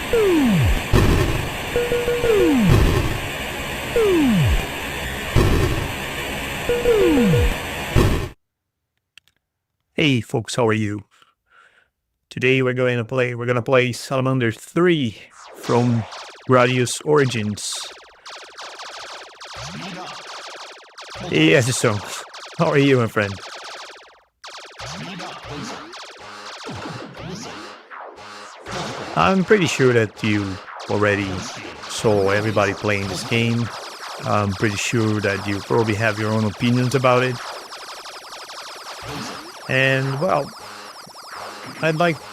Hey folks, how are you? Today we're gonna play Salamander 3 from Gradius Origins. Yes, so how are you, my friend? I'm pretty sure that you already saw everybody playing this game. I'm pretty sure that you probably have your own opinions about it. And well,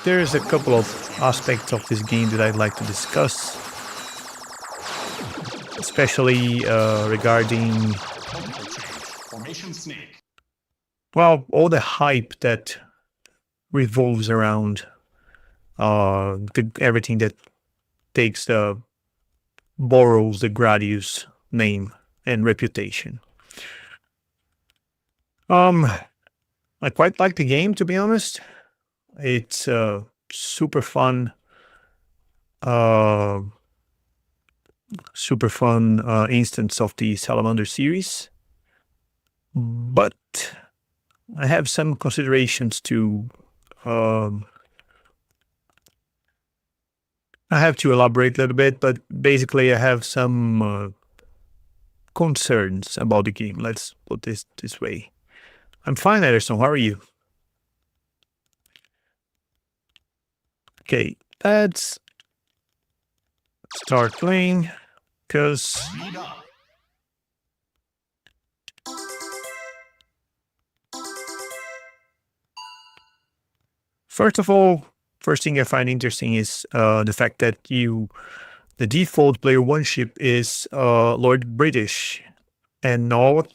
there's a couple of aspects of this game that I'd like to discuss, especially regarding, well, all the hype that revolves around everything that borrows the Gradius name and reputation. I quite like the game, to be honest. It's super fun instance of the Salamander series, but I have some considerations to. I have to elaborate a little bit, but basically I have some concerns about the game. Let's put this way. I'm fine, Ederson. How are you? Okay, let's start playing, because first of all, first thing I find interesting is the fact that the default player one ship is Lord British and not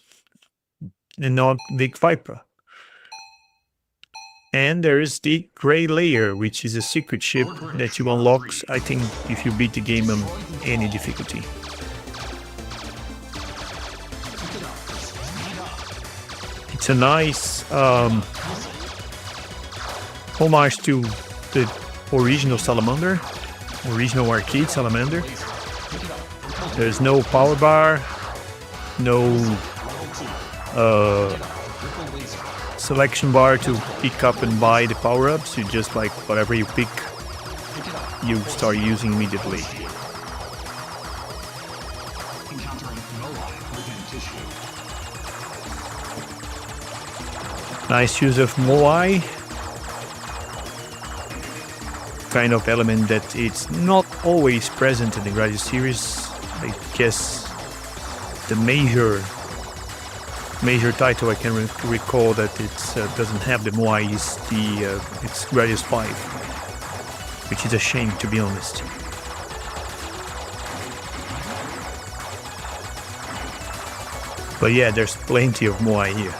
Vic Viper. And there is the Grey Layer, which is a secret ship that you unlock, I think, if you beat the game on any difficulty. It's a nice homage to the original Salamander, original arcade Salamander. There's no power bar, no selection bar to pick up and buy the power-ups. You just, like, whatever you pick, you start using immediately. Nice use of Moai. Kind of element that it's not always present in the Gradius series. I guess the major title I can recall that it doesn't have the Moai is it's Gradius 5, which is a shame, to be honest. But yeah, there's plenty of Moai here.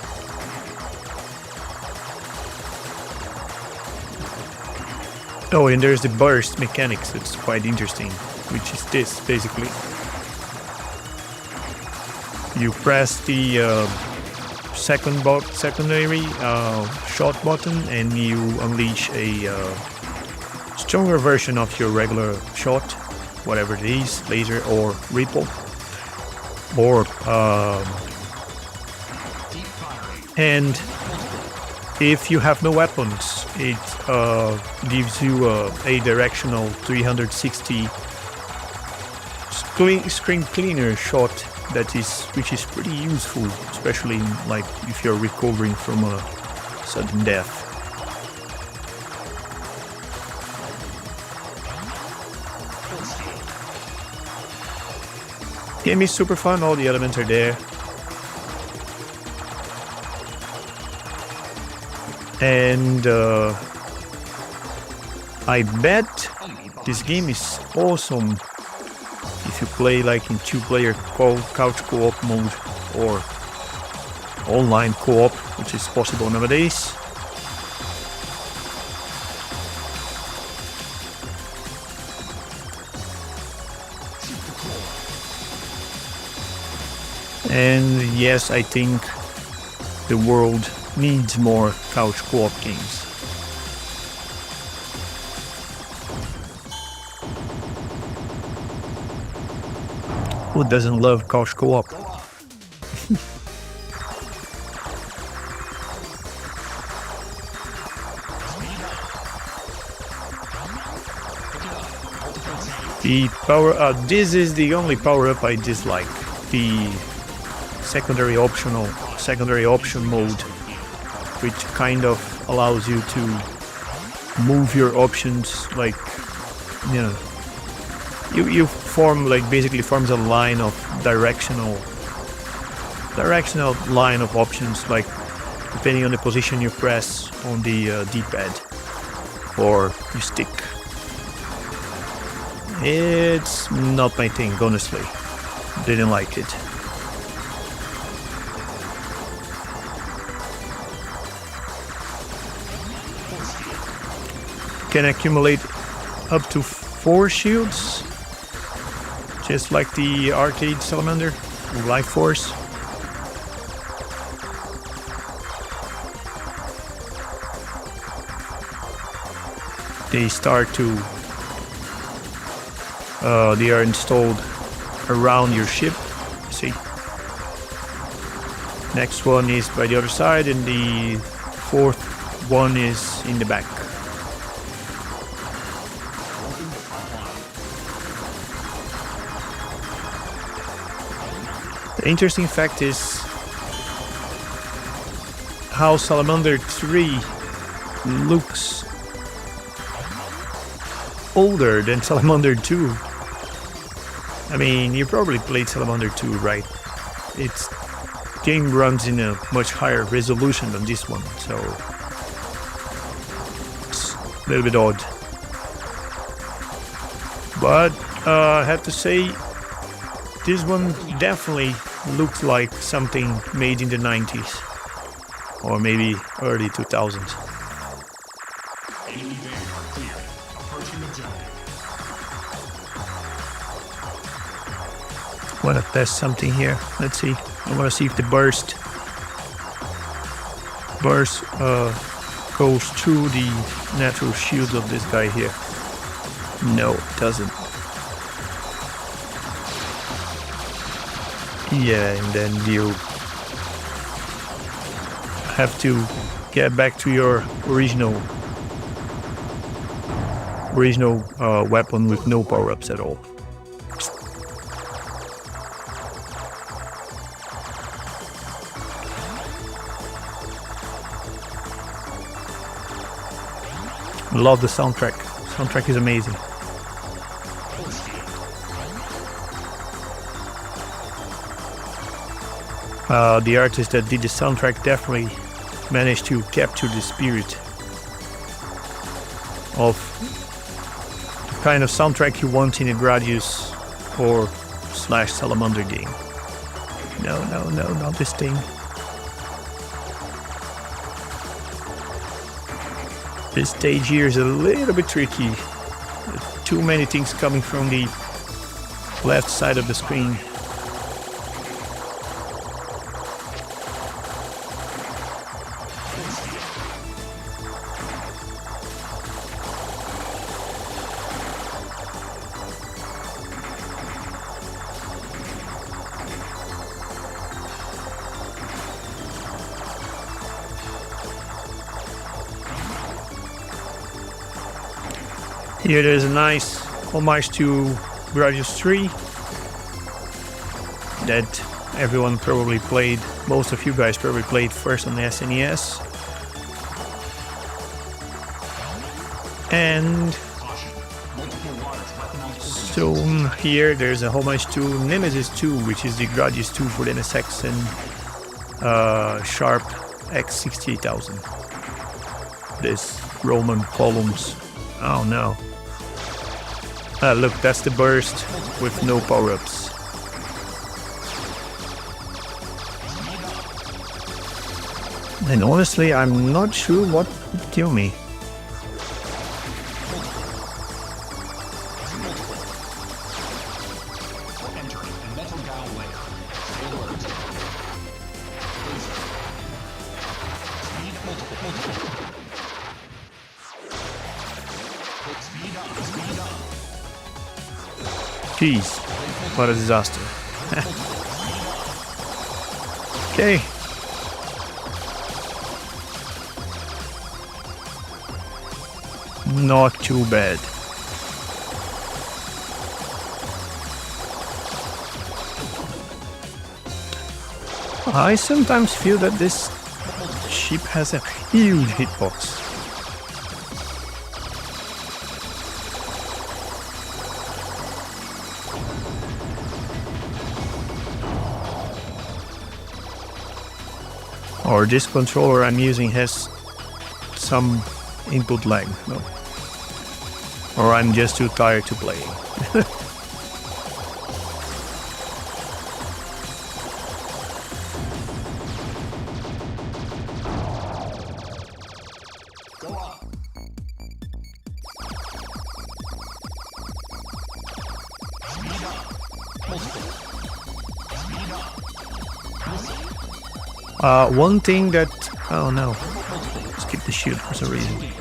Oh, and there's the burst mechanics. It's quite interesting, which is this, basically. You press the secondary shot button and you unleash a stronger version of your regular shot, whatever it is, laser or ripple. And if you have no weapons, it gives you a directional 360 screen cleaner shot which is pretty useful, especially if you're recovering from a sudden death. Game is super fun, all the elements are there. And I bet this game is awesome if you play like in 2-player couch co-op mode or online co-op, which is possible nowadays. And yes, I think the world needs more couch co-op games. Who doesn't love couch co-op? The power up. This is the only power up I dislike. The secondary option mode, which kind of allows you to move your options, like, you know, you form, like, basically forms a line of directional line of options, like depending on the position you press on the D-pad or you stick. It's not my thing, honestly. Didn't like it. Can accumulate up to 4 shields, just like the arcade Salamander, Life Force. They start to they are installed around your ship. See, next one is by the other side, and the 4th one is in the back. The interesting fact is how Salamander 3 looks older than Salamander 2. I mean, you probably played Salamander 2, right? Its game runs in a much higher resolution than this one, so it's a little bit odd. But I have to say, this one definitely looks like something made in the 90s or maybe early 2000s. Want to test something here? Let's see. I want to see if the burst goes through the natural shield of this guy here. No, it doesn't. Yeah, and then you have to get back to your original weapon with no power-ups at all. Love the soundtrack. Soundtrack is amazing. The artist that did the soundtrack definitely managed to capture the spirit of the kind of soundtrack you want in a Gradius or / Salamander game. No, not this thing. This stage here is a little bit tricky. Too many things coming from the left side of the screen. Here there's a nice homage to Gradius 3 that everyone probably played, most of you guys probably played first on the SNES. And so here there's a homage to Nemesis 2, which is the Gradius 2 for the NSX and Sharp X68000. This Roman columns. Oh no. Look, that's the burst with no power-ups. And honestly, I'm not sure what would kill me. Jeez, what a disaster. Okay. Not too bad. I sometimes feel that this ship has a huge hitbox. Or this controller I'm using has some input lag, no. Or I'm just too tired to play. One thing that... Oh no, skip the shoot for some reason.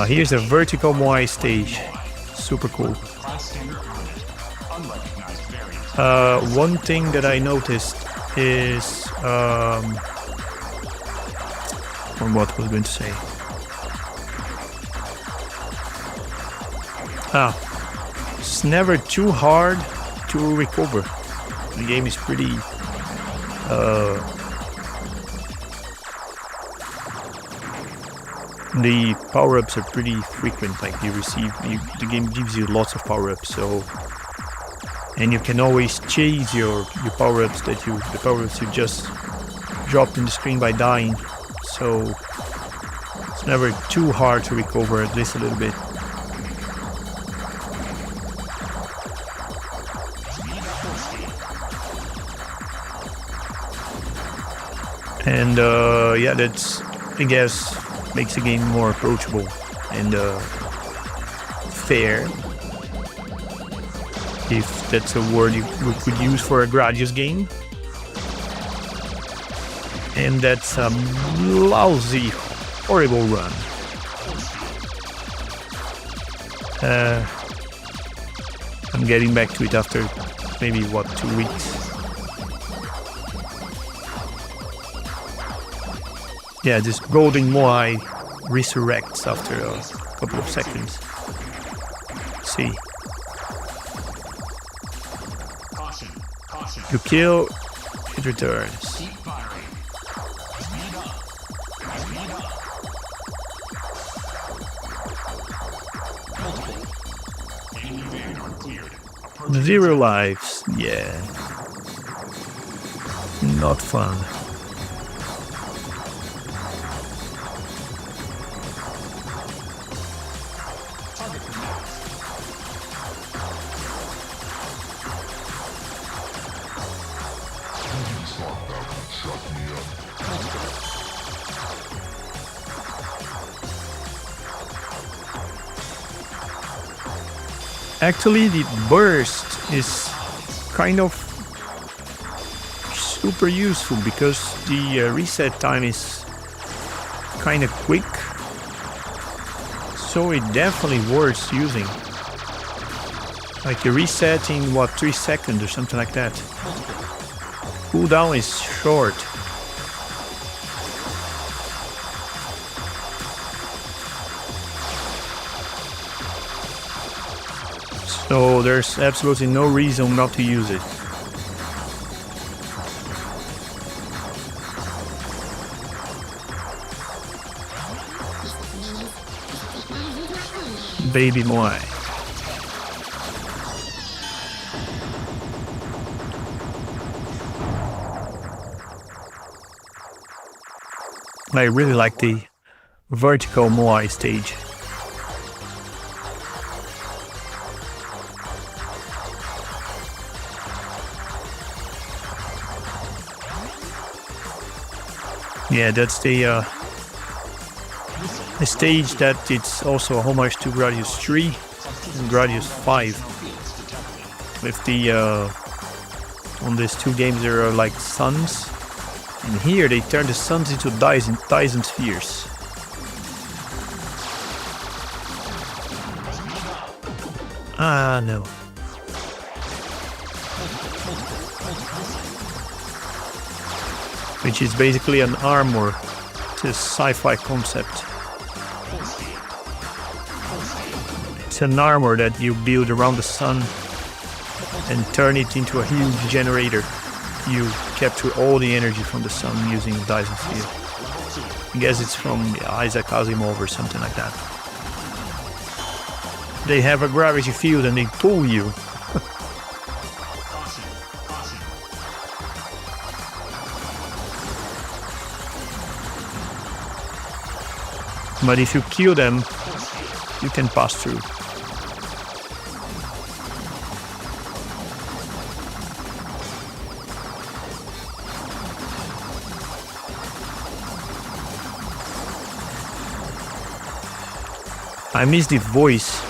Here's a vertical Moai stage. Super cool. One thing that I noticed is... or what was I going to say? It's never too hard to recover. The game is pretty... the power-ups are pretty frequent, like the game gives you lots of power-ups, so... And you can always chase your power-ups the power-ups you just dropped in the screen by dying, so... It's never too hard to recover, at least a little bit. And yeah, that's, I guess, makes the game more approachable and fair, if that's a word we could use for a Gradius game. And that's a lousy, horrible run. I'm getting back to it after maybe, 2 weeks? Yeah, this golden Moai resurrects after a couple of seconds. See. You kill, it returns. Zero lives, yeah. Not fun. Actually, the burst is kind of super useful because the reset time is kind of quick, so it definitely worth using. Like you reset in 3 seconds or something like that. Cooldown is short. So there's absolutely no reason not to use it. Baby Moai. I really like the vertical Moai stage. Yeah, that's the stage that it's also a homage to Gradius 3 and Gradius 5. With the on these two games there are like suns, and here they turn the suns into Dyson spheres. Ah, no. which is basically an armor. It's a sci-fi concept. It's an armor that you build around the sun and turn it into a huge generator. You capture all the energy from the sun using the Dyson sphere. I guess it's from Isaac Asimov or something like that. They have a gravity field and they pull you. But if you kill them, you can pass through. I miss the voice.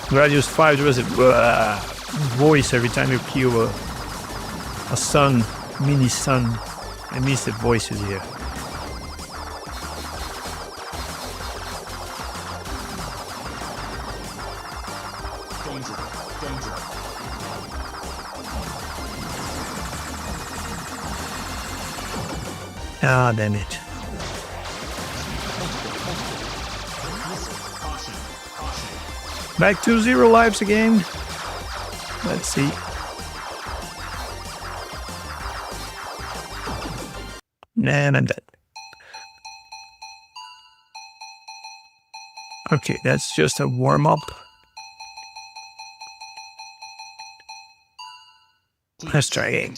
Gradius 5, there was a voice every time you kill a sun, mini sun. I miss the voices here. Ah, damn it. Back to 0 lives again. Let's see. And I'm dead. Okay, that's just a warm-up. Let's try again.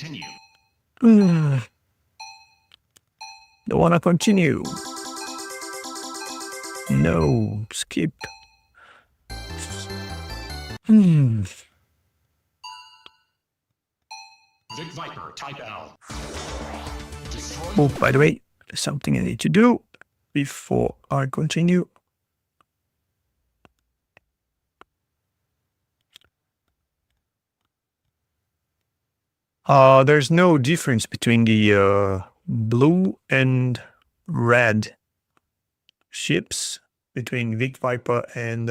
Don't wanna continue. No, skip. Vic Viper, type L. Oh, by the way, there's something I need to do before I continue. There's no difference between the blue and red ships between Vic Viper and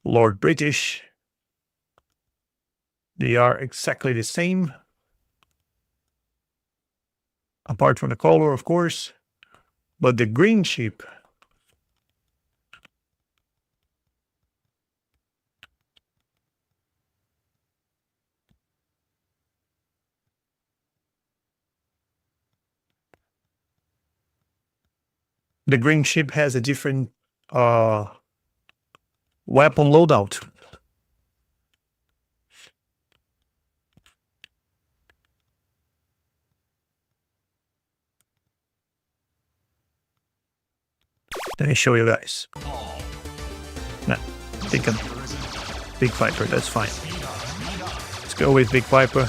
Lord British. They are exactly the same, apart from the color, of course. But the green ship, has a different weapon loadout. Let me show you guys. Nah, take a Big Viper, that's fine. Let's go with Big Viper.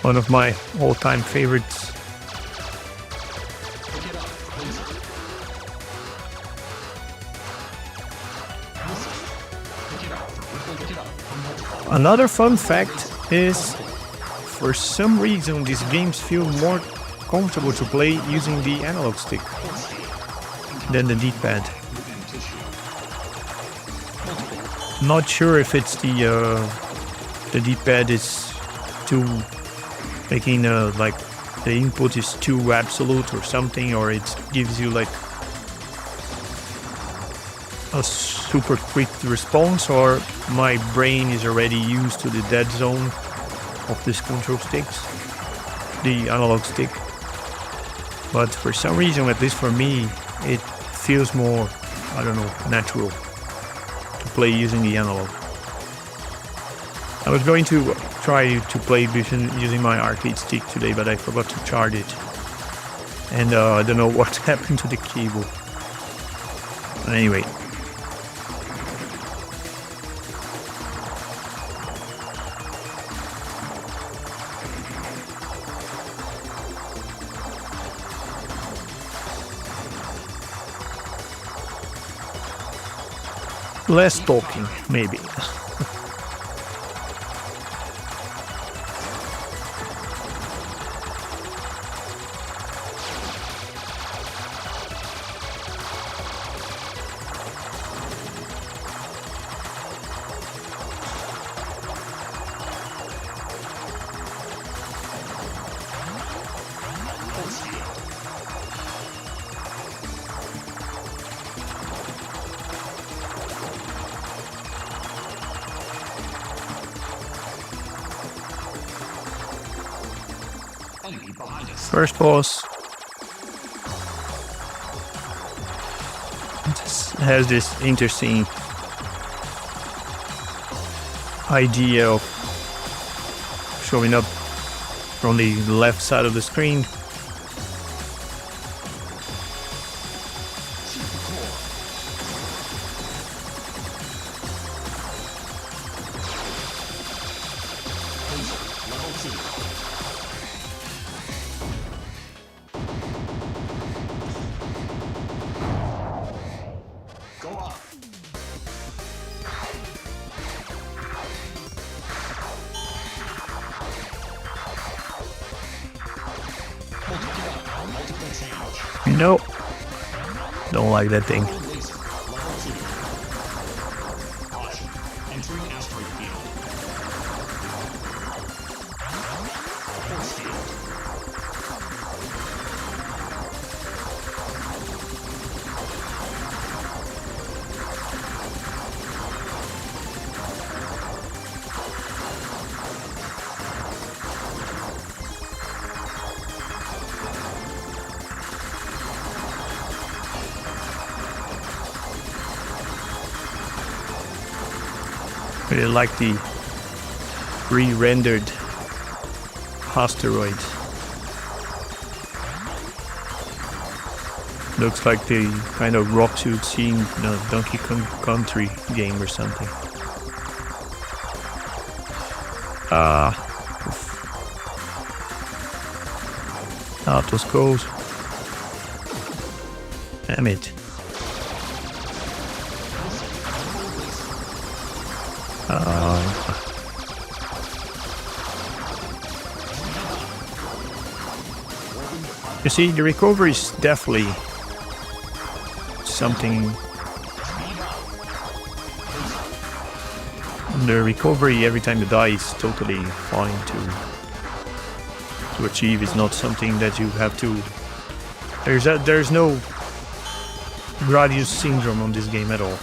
One of my all-time favorites. Another fun fact is, for some reason, these games feel more comfortable to play using the analog stick than the D-pad. Not sure if it's the D-pad is too making like the input is too absolute or something, or it gives you like a super quick response, or my brain is already used to the dead zone of this control sticks, the analog stick. But for some reason, at least for me, it feels more, I don't know, natural to play using the analog. I was going to try to play using my arcade stick today, but I forgot to charge it. And I don't know what happened to the cable. Anyway. Less talking, maybe. First boss has this interesting idea of showing up from the left side of the screen. Nope. Don't like that thing. Really like the re-rendered asteroid. Looks like the kind of rock suit scene in a Donkey Kong Country game or something. That was close. Damn it. You see, the recovery is definitely something. The recovery every time you die is totally fine to achieve. It's not something that you have to. There's no Gradius syndrome on this game at all.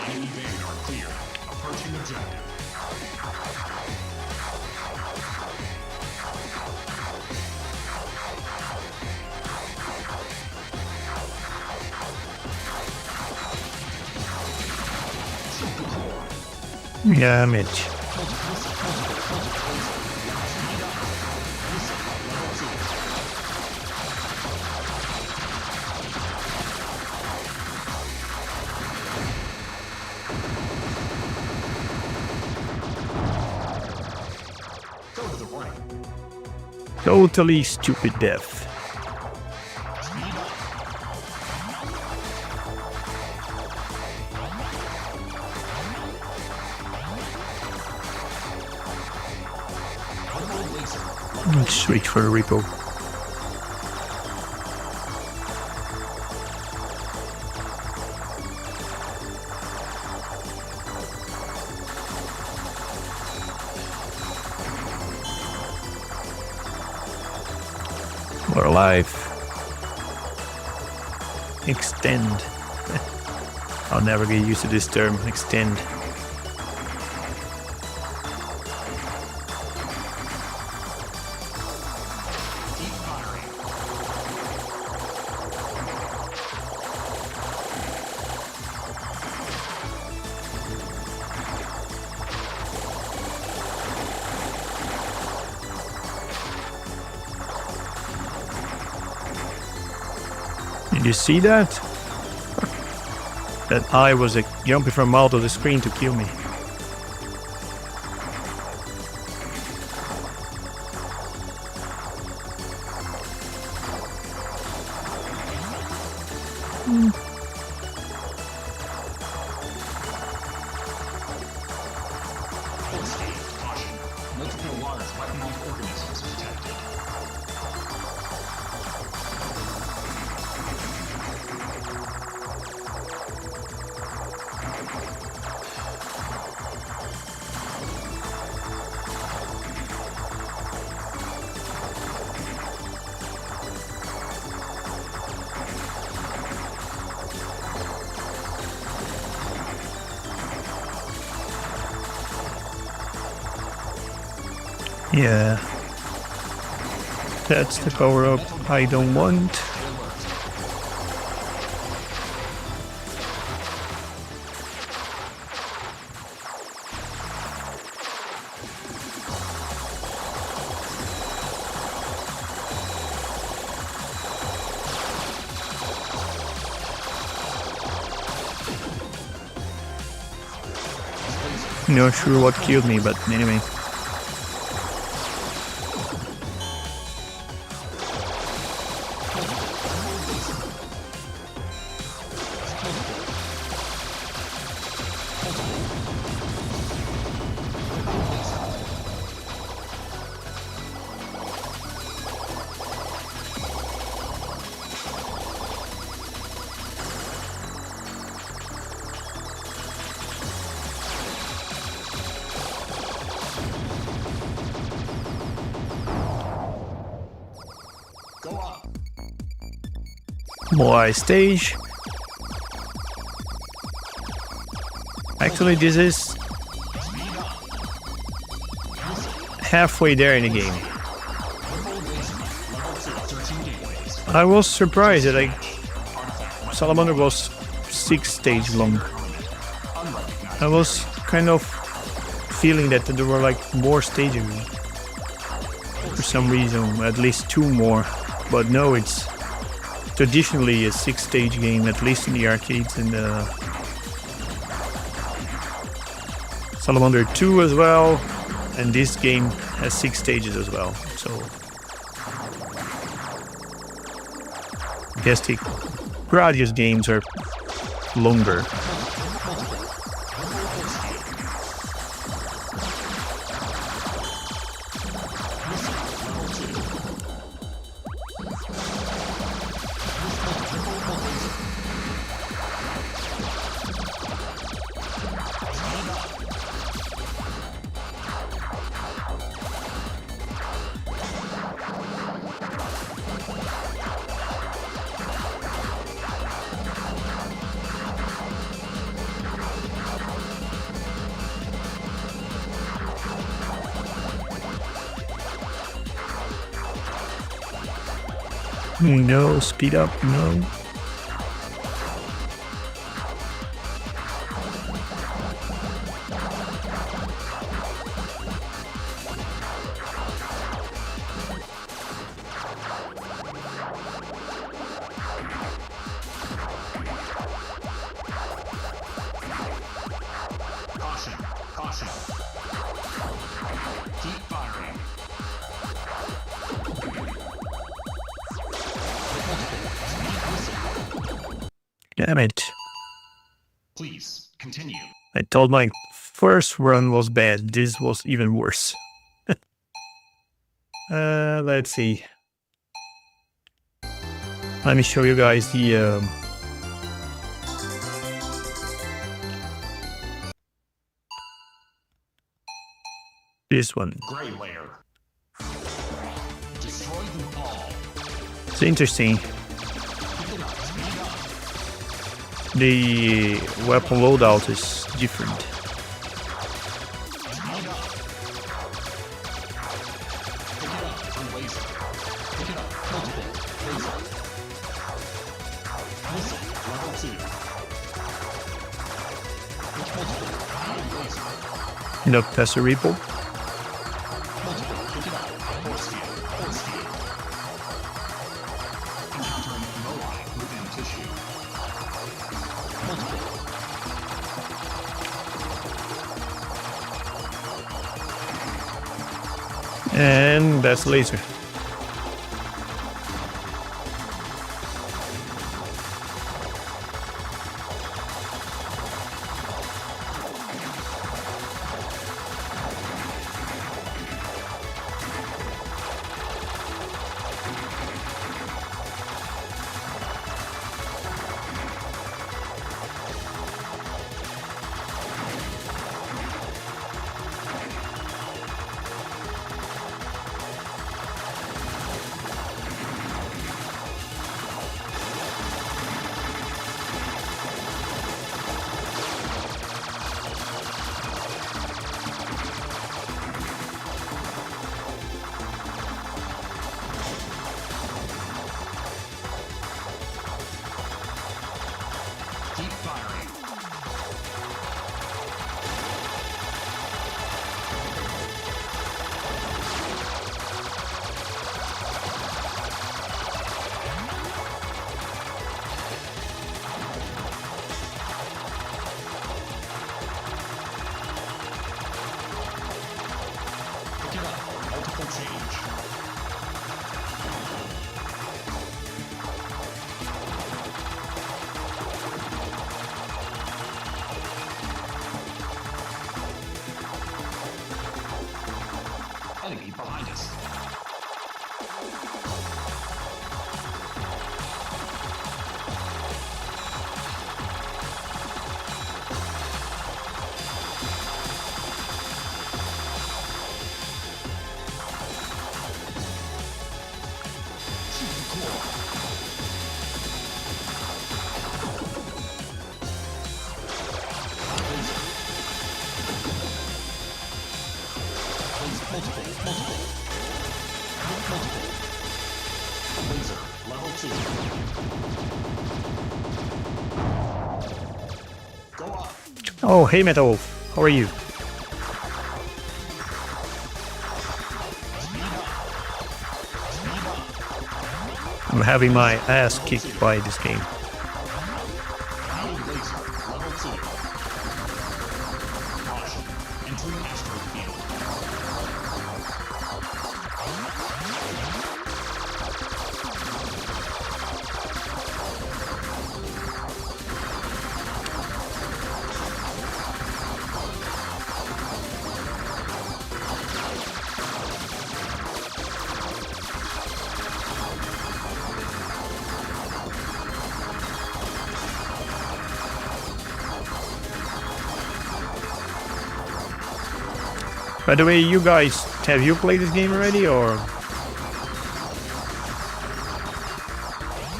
Enemy Vanguard clear. Approaching objective. Yeah, Mitch. Totally stupid death. Let's reach for a repo. We're alive. Extend. I'll never get used to this term, extend. Did you see that? That eye was jumping from out of the screen to kill me. Multiple large weaponized organisms detected. Yeah. That's the power-up I don't want. Not sure what killed me, but anyway. Go up. Moai stage. Actually, this is halfway there in the game. I was surprised that Salamander was 6 stages long. I was kind of feeling that there were like more stages for some reason, at least 2 more. But no, it's traditionally a 6-stage game, at least in the arcades and Salamander 2 as well, and this game has 6 stages as well. So I guess the Gradius games are longer. No, speed up, no. Caution. Caution. Keep firing. Damn it. Please, continue. I thought my first run was bad. This was even worse. Let's see. Let me show you guys the this one. Gray layer. Destroy them all. It's interesting. The weapon loadout is different. Enough past the repo. And that's laser. Laser, level 2. Go up. Oh, hey Metal Wolf, how are you? I'm having my ass kicked by this game. Now laser, level 2. Caution, entering asteroid field. By the way, you guys, have you played this game already, or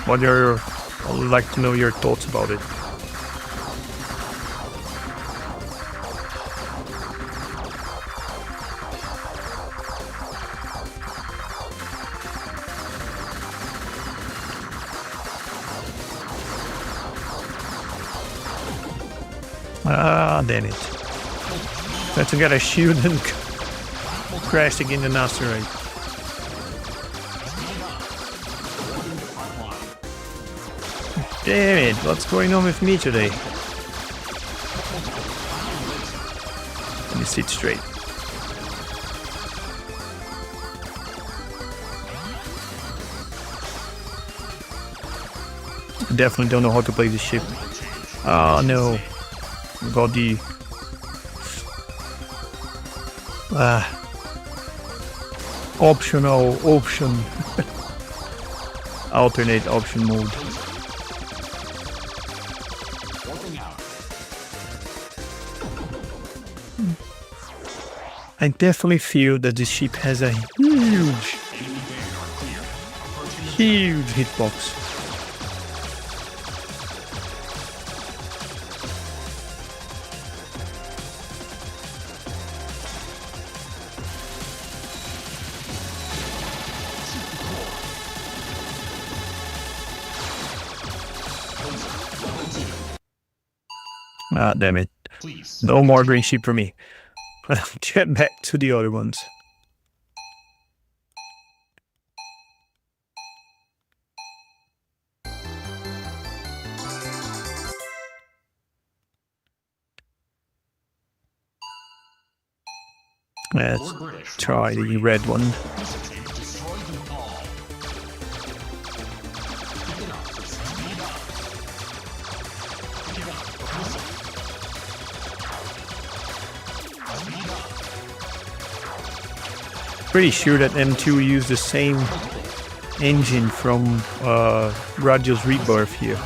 what are I would like to know your thoughts about it. Ah, damn it. Let's get a shield and crash again in an asteroid. Damn it, what's going on with me today? Let me sit straight. I definitely don't know how to play this ship. Oh no. Got the optional option. Alternate option mode. I definitely feel that this ship has a huge hitbox. Ah, damn it. No more green sheep for me. Get back to the other ones. Let's try the red one. Pretty sure that M2 used the same engine from Gradius Rebirth here.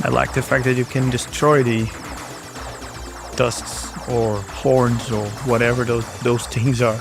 I like the fact that you can destroy the tusks or horns or whatever those things are.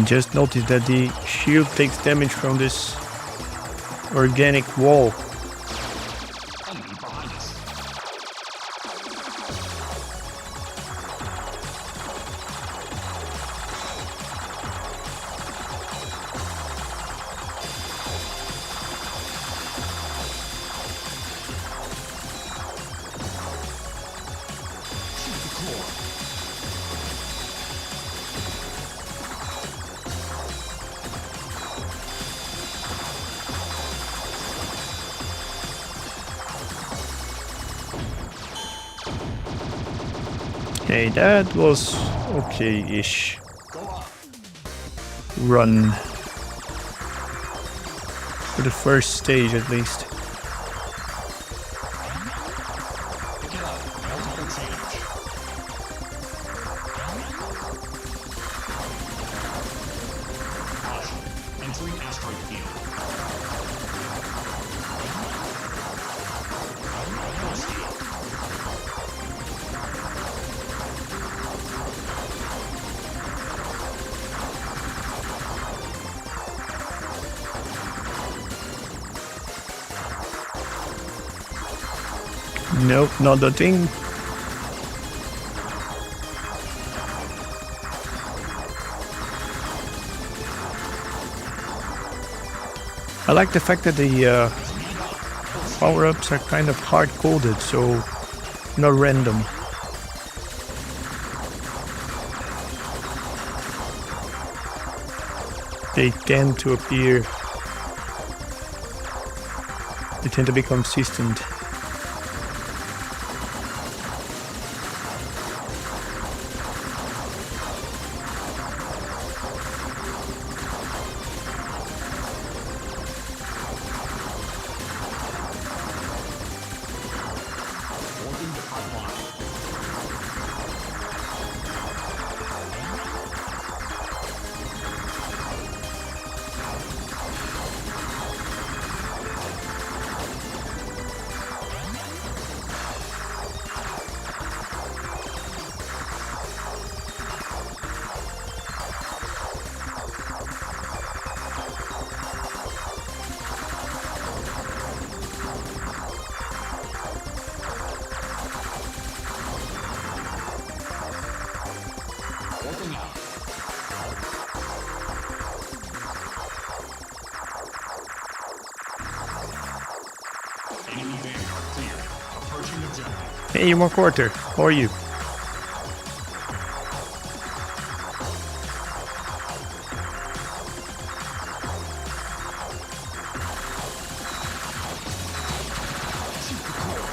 And just notice that the shield takes damage from this organic wall. Enemy behind us. Shoot the core. Okay, that was okay-ish. Go up. Run. For the first stage at least. Get up. Multiple change. Caution. Entering asteroid field. Force field. Nope, not the thing. I like the fact that the power-ups are kind of hard-coded, so not random. They tend to appear. They tend to be consistent. Boarding the pipeline. Working out. Enemy vanguard cleared. Approaching objective. Hey, more quarter. How are you? Shoot the core.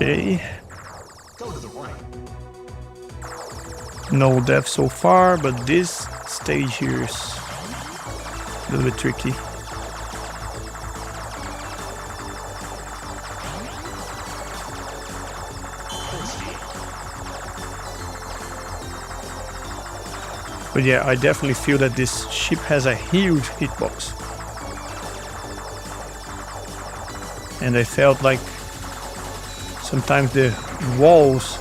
Okay. Go to the right. No death so far, but this stage here is a little bit tricky. Force field. But yeah, I definitely feel that this ship has a huge hitbox. And I felt like sometimes the walls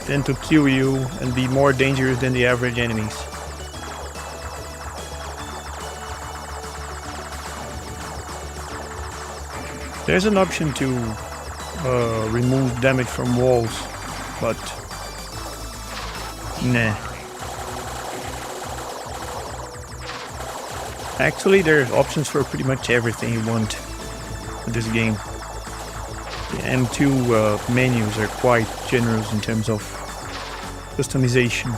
tend to kill you and be more dangerous than the average enemies. There's an option to remove damage from walls, but nah. Actually, there's options for pretty much everything you want in this game. The M2 menus are quite generous in terms of customization.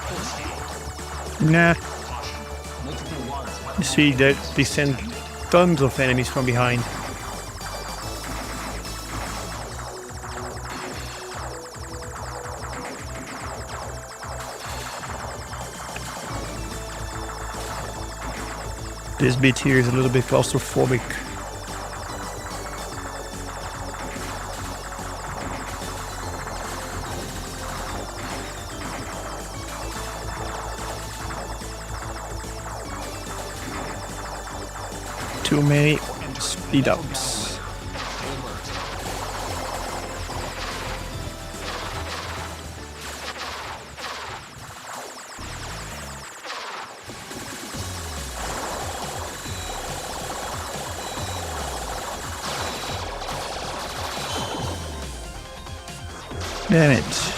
Force field. Nah, Caution. Multiple large you weapons. see that they send tons of enemies from behind. This bit here is a little bit claustrophobic. Too many speed ups. Damn it.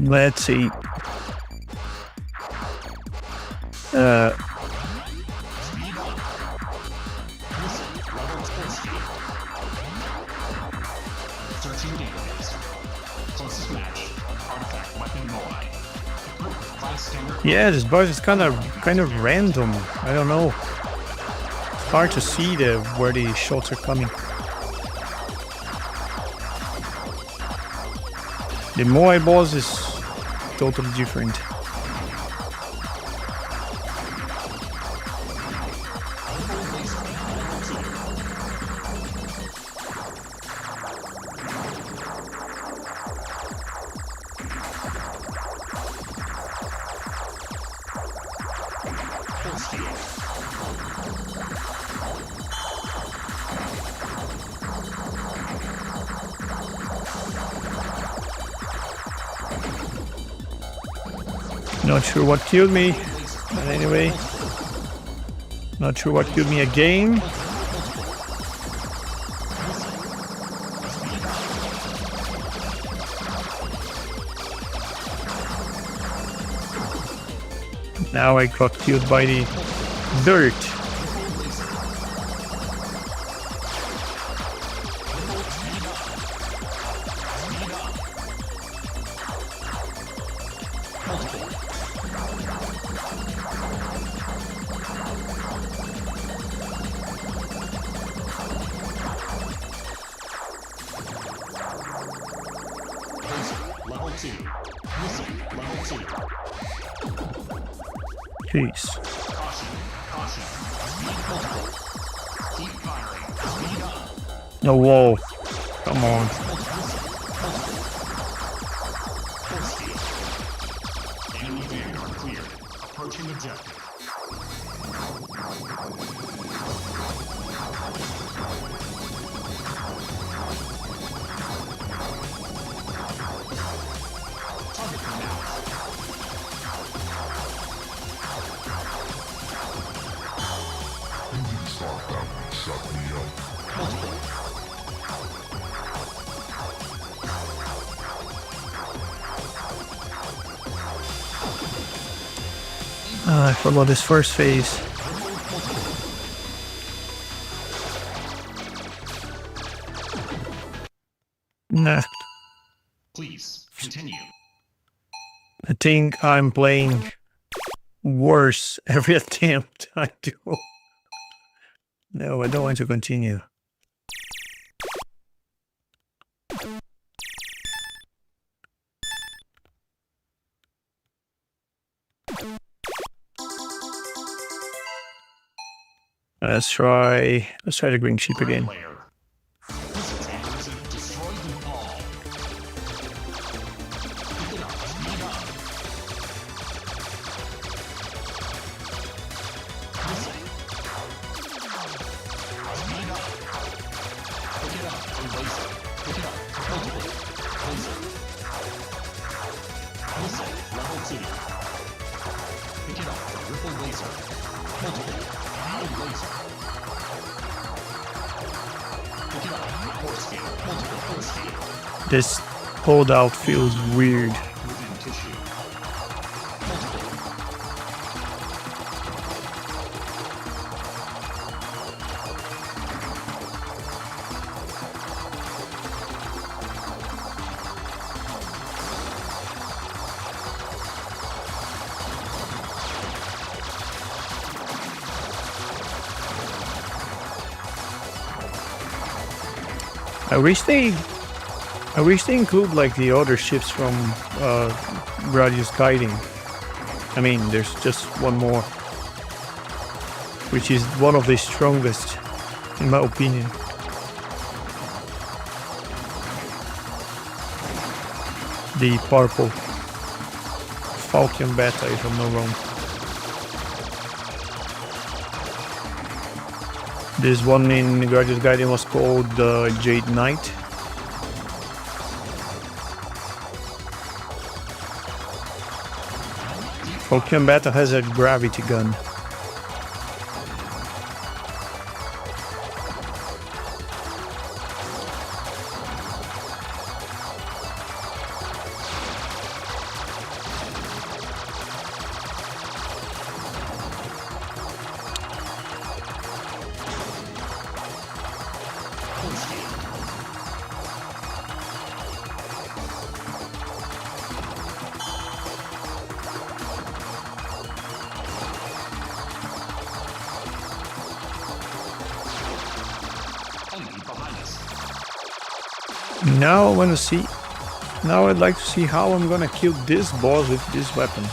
Let's see. Yeah, this boss is kind of random. I don't know. It's hard to see where the shots are coming. The Moai boss is totally different. Not sure what killed me, but anyway, not sure what killed me again. Now I got killed by the dirt. Jeez. No, whoa. Come on. Enemy vanguard cleared. Approaching objective. Target for now. I forgot this first phase. Nah, Please continue. I think I'm playing worse every attempt I do. No, I don't want to continue. Let's try the green sheep again. This holdout feels weird. I wish they include like the other ships from Gradius guiding. I mean, there's just one more, which is one of the strongest, in my opinion. The purple Falcon Beta, if I'm not wrong. This one in Gradius Guiding was called Jade Knight. Falcon Beta has a gravity gun. Now I want to see. Now I'd like to see how I'm gonna kill this boss with this weapon.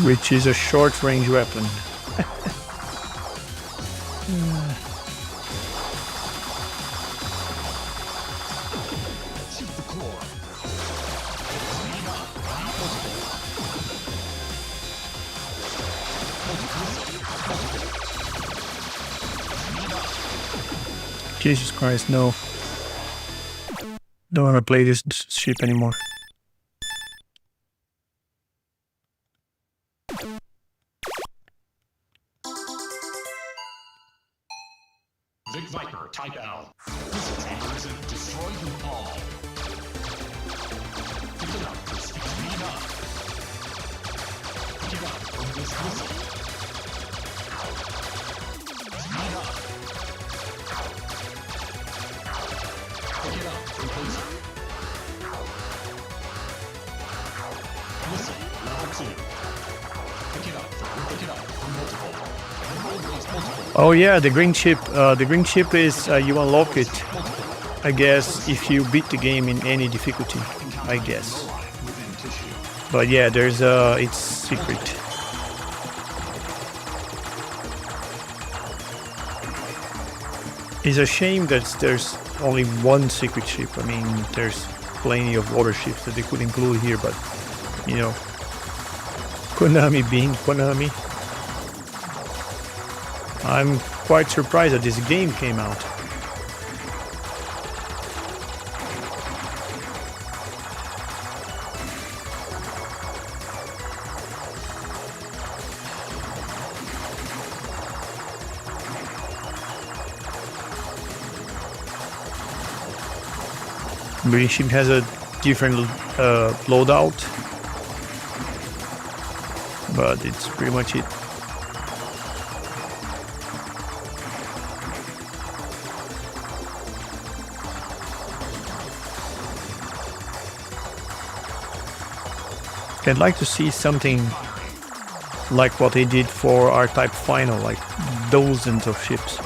Which is a short range weapon. Jesus Christ, no. Don't want to play this ship anymore. Vic Viper, Type L. Missile tankers and destroy them all. Pick it up for speed up. Pick it up from this missile. Speed up. Pick it up from laser. Missile, level 2. Pick it up from multiple. Oh yeah, the green ship. The green ship is you unlock it, I guess, if you beat the game in any difficulty, I guess. But yeah, there's it's secret. It's a shame that there's only one secret ship. I mean, there's plenty of other ships that they could include here, but you know, Konami being Konami. I'm quite surprised that this game came out. Green ship has a different loadout, but it's pretty much it. I'd like to see something like what they did for R-Type Final, like dozens of ships.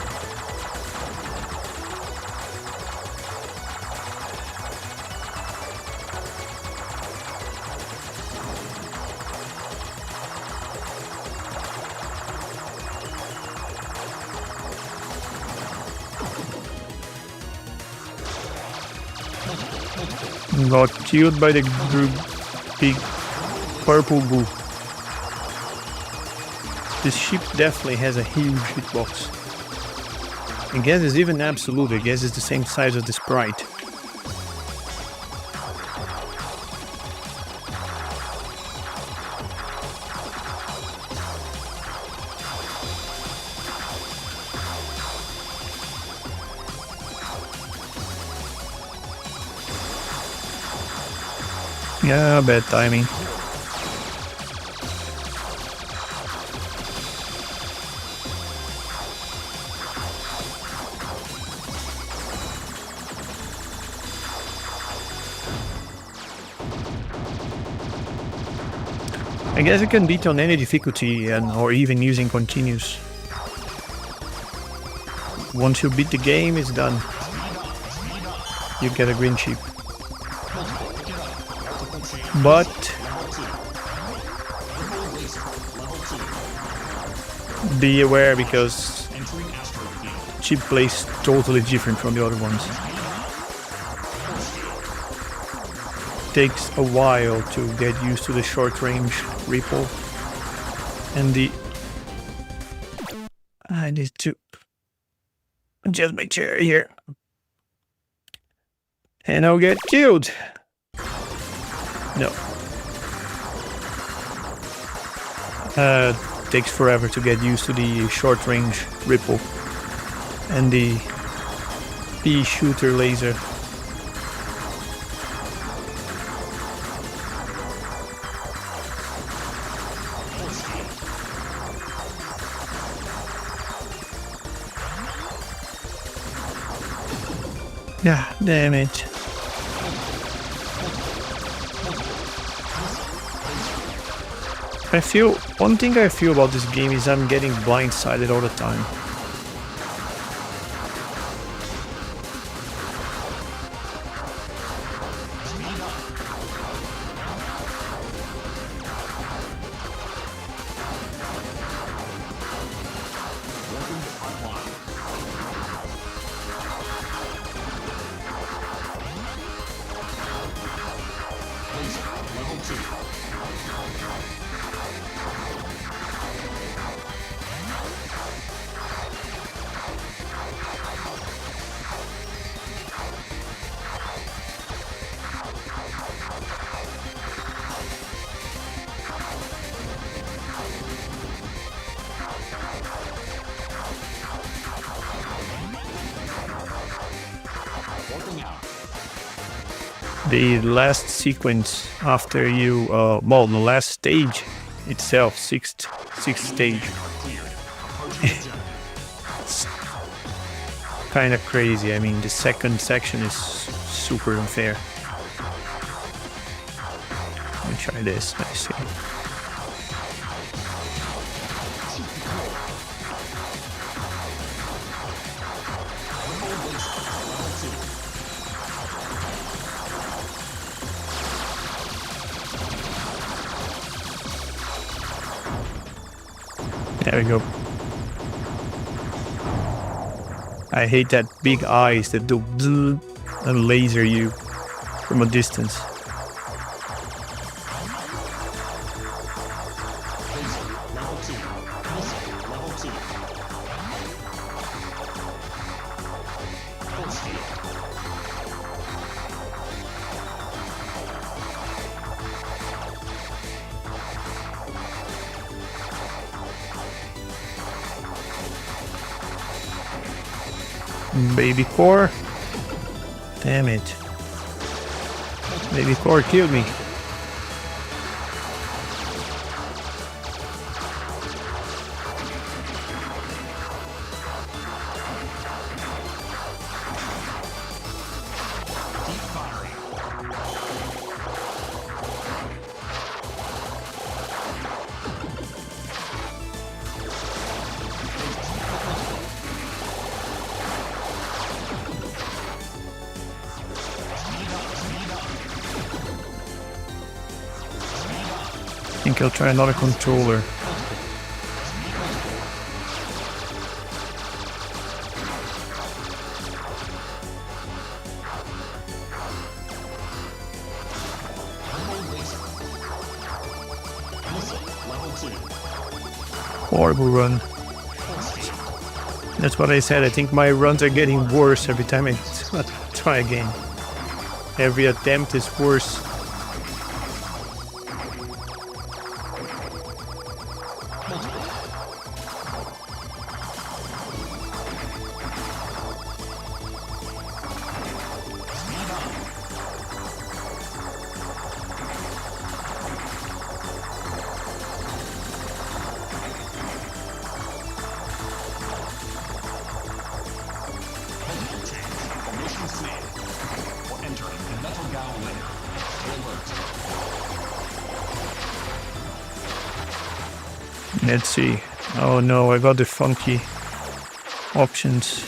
Got killed by the big purple goo. This ship definitely has a huge hitbox. I guess it's even absolute. I guess it's the same size as the sprite. Yeah, bad timing. I guess it can beat on any difficulty or even using continues. once you beat the game, it's done. You get a green chip. But be aware, because chip plays totally different from the other ones. Takes a while to get used to the short range ripple and the... I need to adjust my chair here and I'll get killed. No. Takes forever to get used to the short range ripple and the pea shooter laser. Yeah, damn it. One thing I feel about this game is I'm getting blindsided all the time. The last sequence after you, well, the last stage itself, sixth stage. It's kind of crazy. I mean, the second section is super unfair. Let me try this. Let's see. There we go. I hate that big eyes that do bzzz and laser you from a distance. Baby core. Damn it. Baby core killed me. I think I'll try another controller. Horrible run. That's what I said. I think my runs are getting worse every time I try again. Every attempt is worse. Let's see. Oh no, I got the funky options.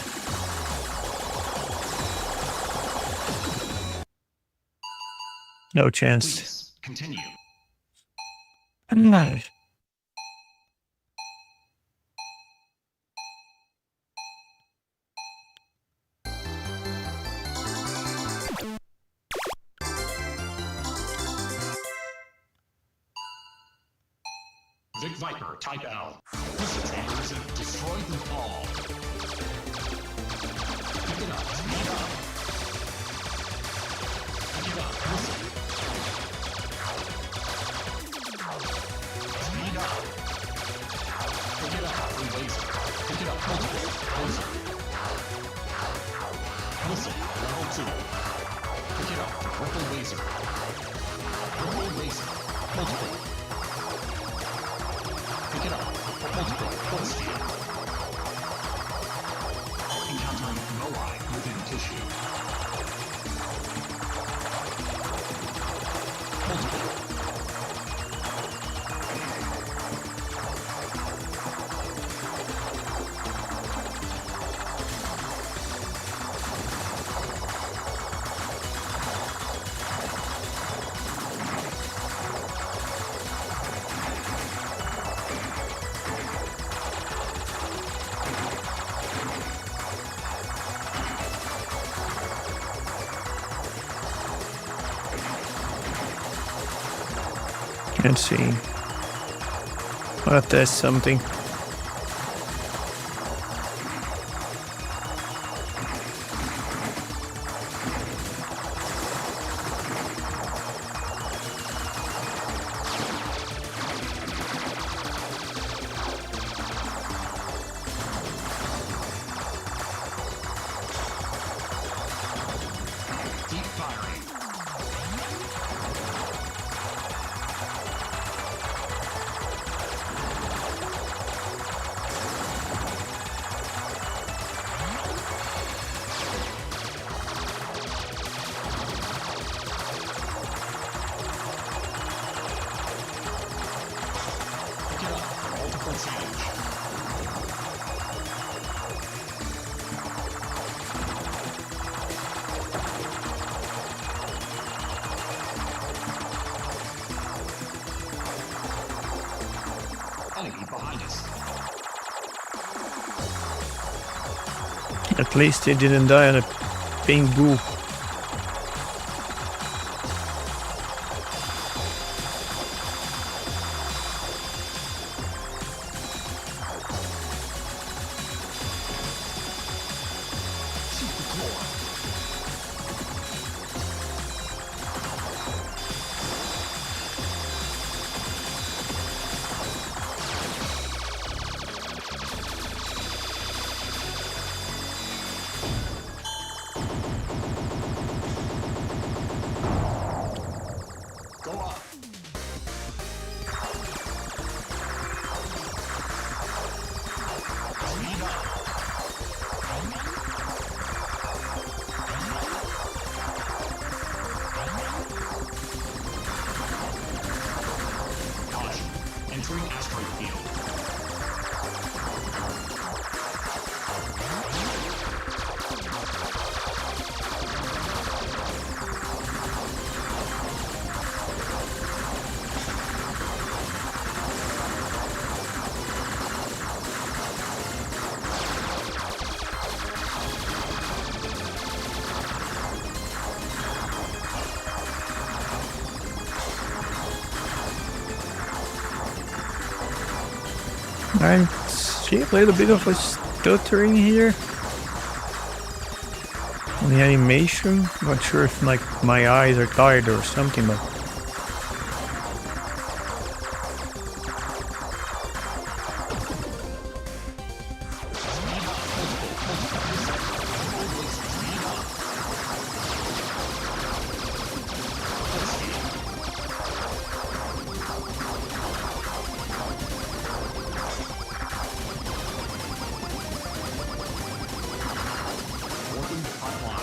No chance. Please, continue. No. Vic Viper, type L. Missiles and cruising, destroy them all. Pick it up, speed up. Pick it up, listen. Speed up. Pick it up, laser. Pick it up, multiple, laser. Listen, level 2. Pick it up, triple laser. Triple laser, multiple. Pick it up. Multiple force field. Encountering Moai within tissue. Multiple. Can't see. I'll test something. Deep firing. Pick it up. Multiple change. Enemy behind us. At least they didn't die on a pink goo. Shoot the floor. Go up. Speed up. Caution. Entering asteroid field. I see a little bit of a stuttering here on the animation. Not sure if like my eyes are tired or something, but Working the front line.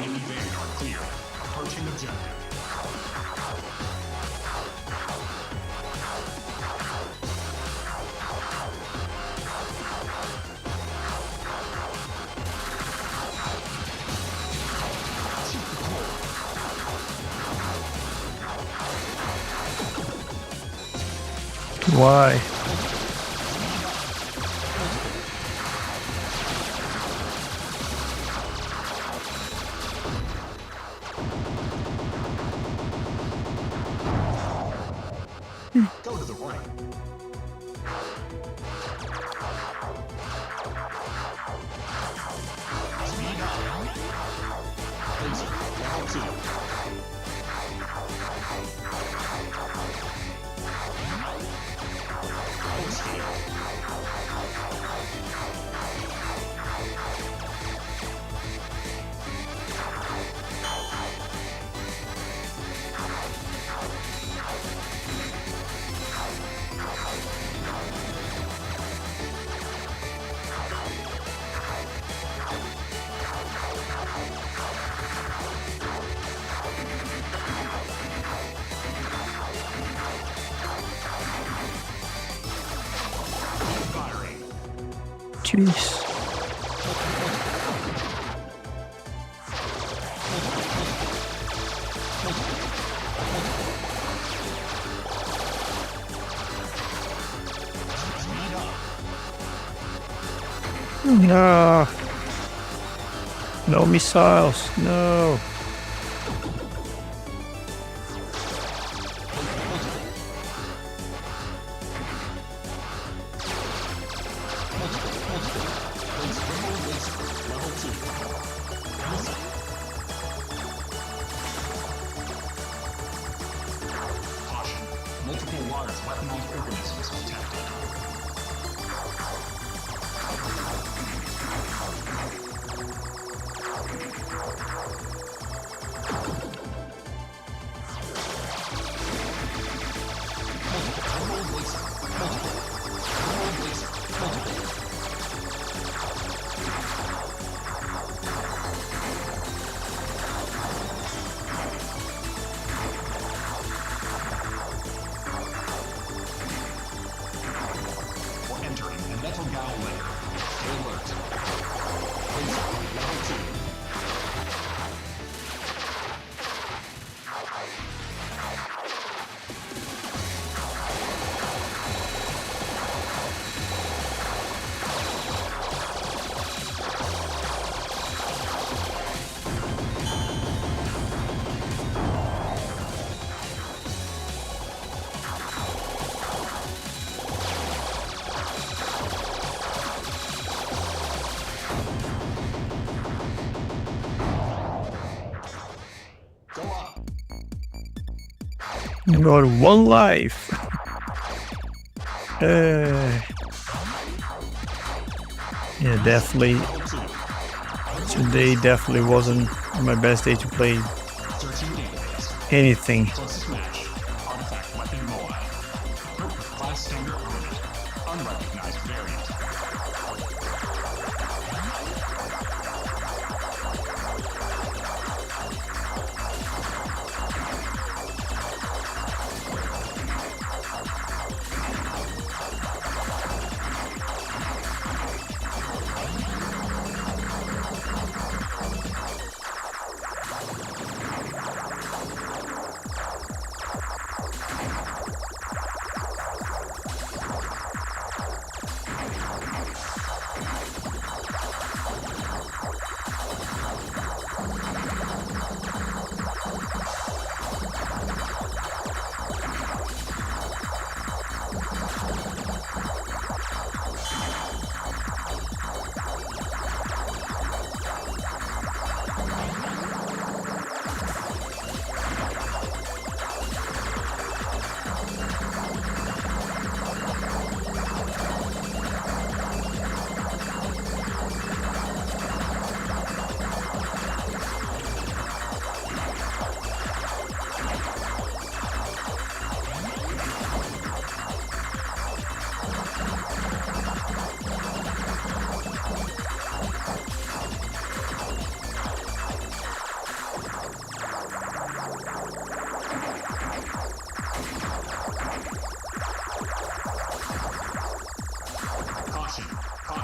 Enemy vanguard clear. Approaching objective. Why? Go to the right. Speed up. Laser, level 2. Full speed. Firing. Jeez. Speed up. No. No missiles. No. Level 2. Missile. Caution. Multiple large weaponized organisms detected. We're entering the metal bow layer. Stay alert. Laser, level 2. Go up. You got one life. Yeah, definitely. Level 2. Today definitely wasn't my best day to play Searching database. anything. Closest match. Artifact weapon mobile. Equipped with class standard armament. Unrecognized variant.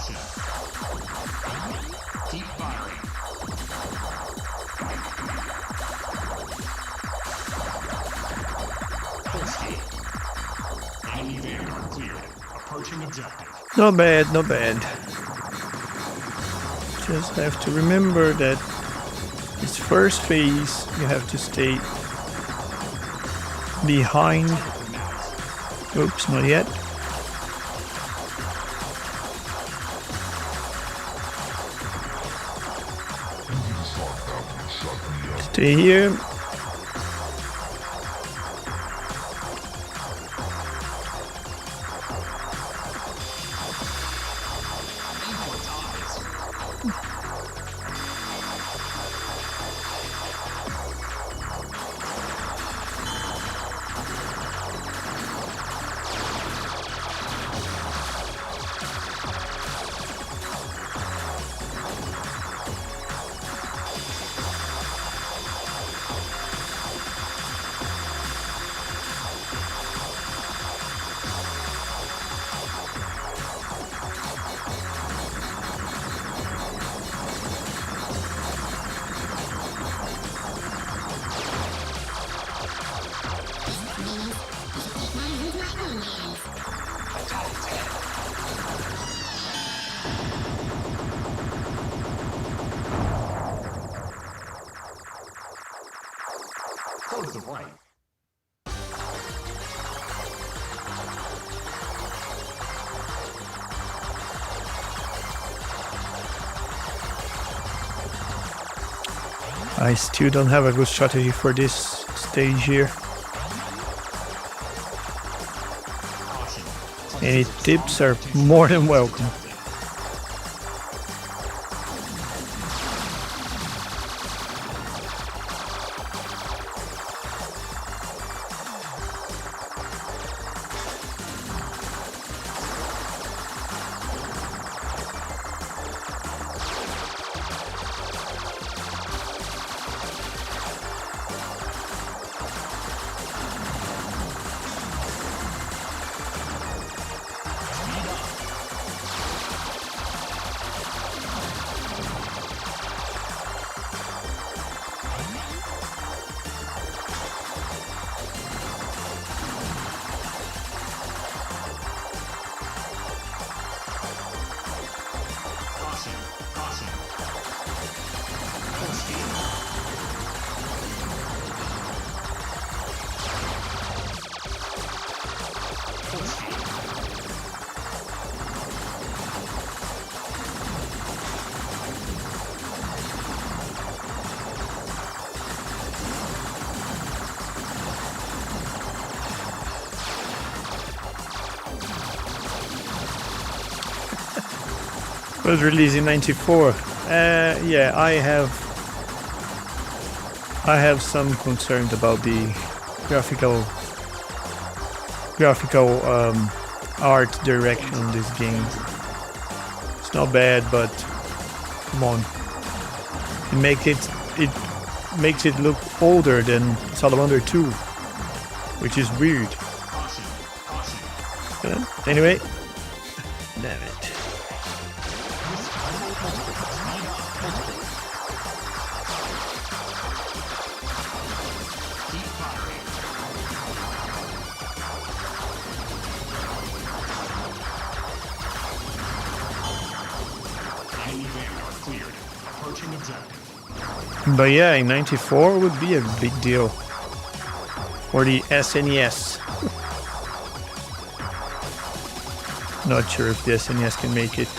Caution. Keep firing. Full speed. Enemy Vanguard cleared. Approaching objective. Not bad, not bad. Just have to remember that this first phase you have to stay behind. Oops, not yet. Stay here. Go to the right. I still don't have a good strategy for this stage here. Caution. Any tips are more than welcome. Caution. Caution. Full speed. Full speed. Was released in '94. Yeah, I have some concerns about the graphical art direction in this game. It's not bad, but come on, it makes it look older than Salamander 2, which is weird. Caution. Caution. Anyway, damn it. Keep firing. Enemy Vanguard cleared. Approaching objective. But yeah, in '94 would be a big deal for the SNES. Not sure if the SNES can make it.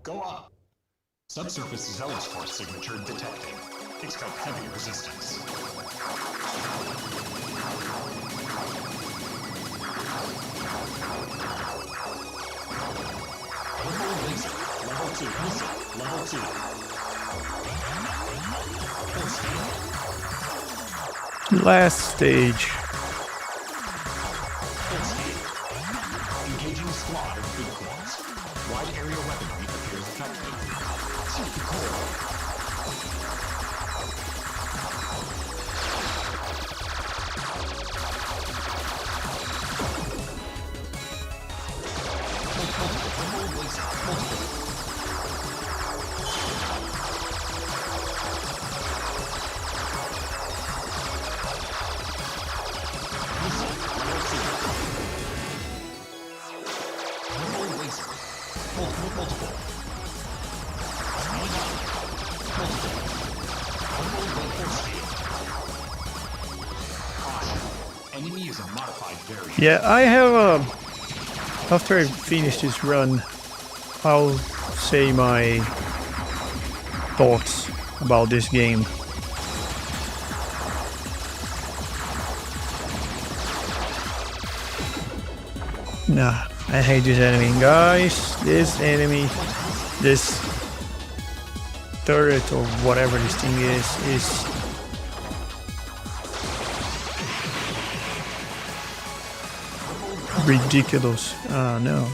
Go up. Subsurface zealous force signature detected. Expect heavy resistance. Last stage. Full speed. Engaging squad of unicorns. Wide area weaponry appears effective. Super cool. Enemy is a modified variant. Yeah, I have after I finish this run, I'll say my thoughts about this game. Nah, I hate this enemy, guys. This enemy, this turret or whatever this thing is ridiculous. Ah, no.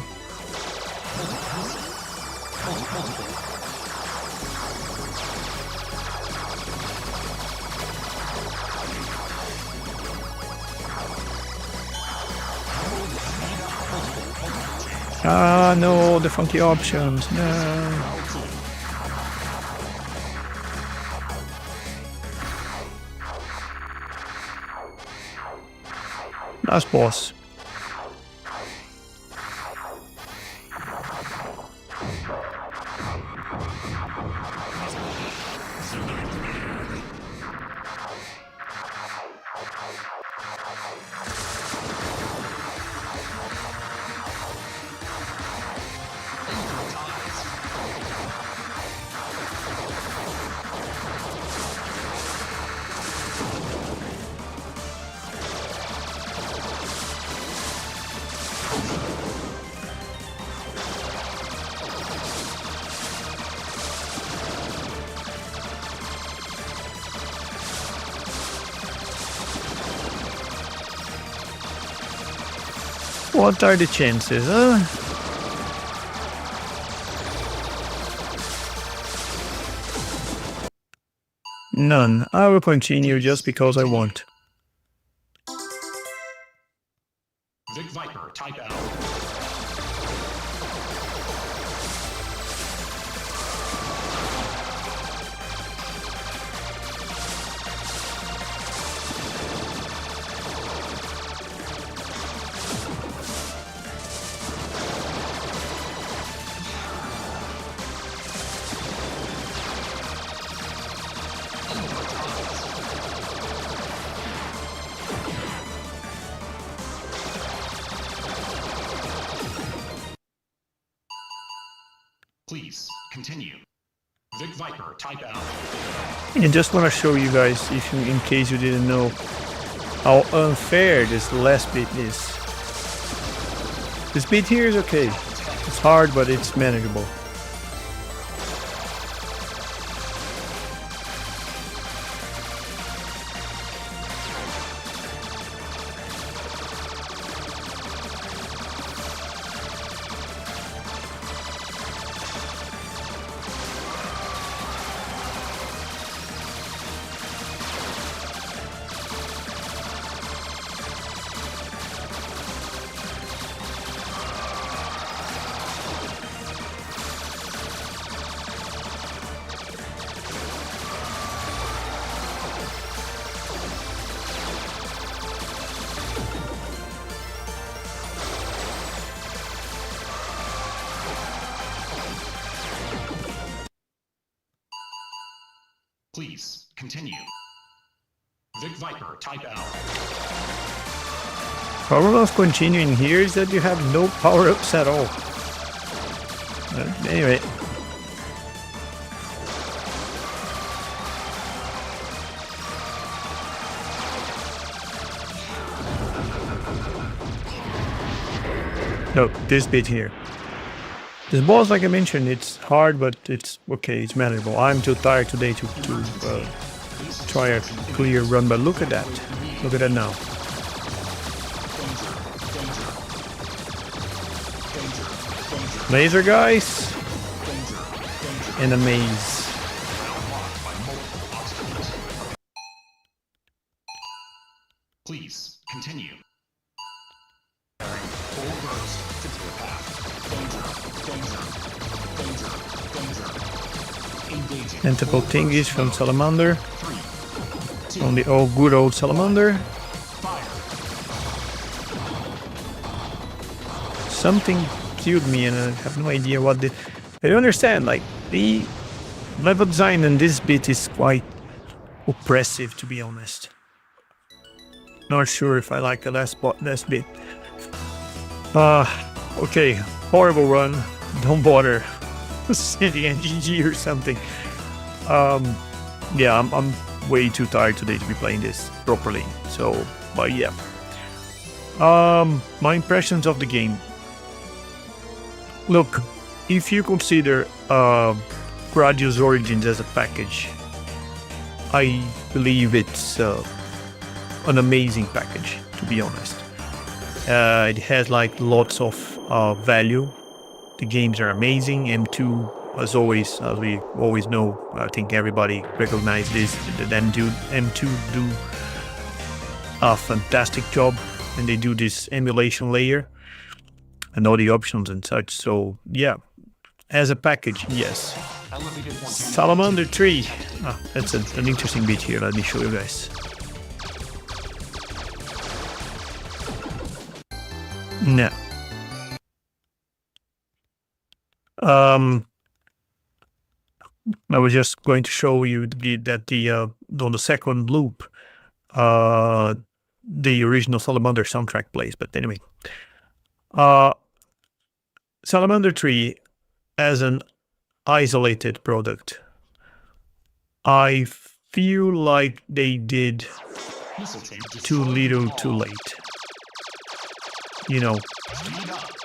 Ah, no, the funky options. No. Last boss. What are the chances, huh? None. I will continue just because I want. Vic Viper, type L. Please, continue. Vic Viper, type L. I just want to show you guys, if you, in case you didn't know, how unfair this last bit is. This bit here is okay. It's hard, but it's manageable. Please, continue. Vic Viper, type L. Problem of continuing here is that you have no power-ups at all. Anyway. No, this bit here. This boss, like I mentioned, it's hard, but it's okay, it's manageable. I'm too tired today to try a clear run, but look at that. Look at that now. Laser guys in a maze. Please continue. Full burst to clear path. Danger. Engaging. Tentacle thingies from Salamander. 3, 2, On the old good old Salamander. fire. Something killed me and I have no idea what did. I don't understand, like the level design in this bit is quite oppressive, to be honest. Not sure if I like the last bit. Okay, horrible run. Don't bother sending NGG or something. Yeah, I'm way too tired today to be playing this properly. So, but yeah. My impressions of the game. Look, if you consider Gradius Origins as a package, I believe it's an amazing package, to be honest. It has like lots of value. The games are amazing. M2, as always, as we always know, I think everybody recognizes this. That M2 do a fantastic job, and they do this emulation layer and all the options and such. So yeah, as a package, yes. Salamander 3. That's an interesting bit here. Let me show you guys. No. I was just going to show you that on the second loop, the original Salamander soundtrack plays. But anyway, Salamander 3 as an isolated product, I feel like they did too little too late. You know,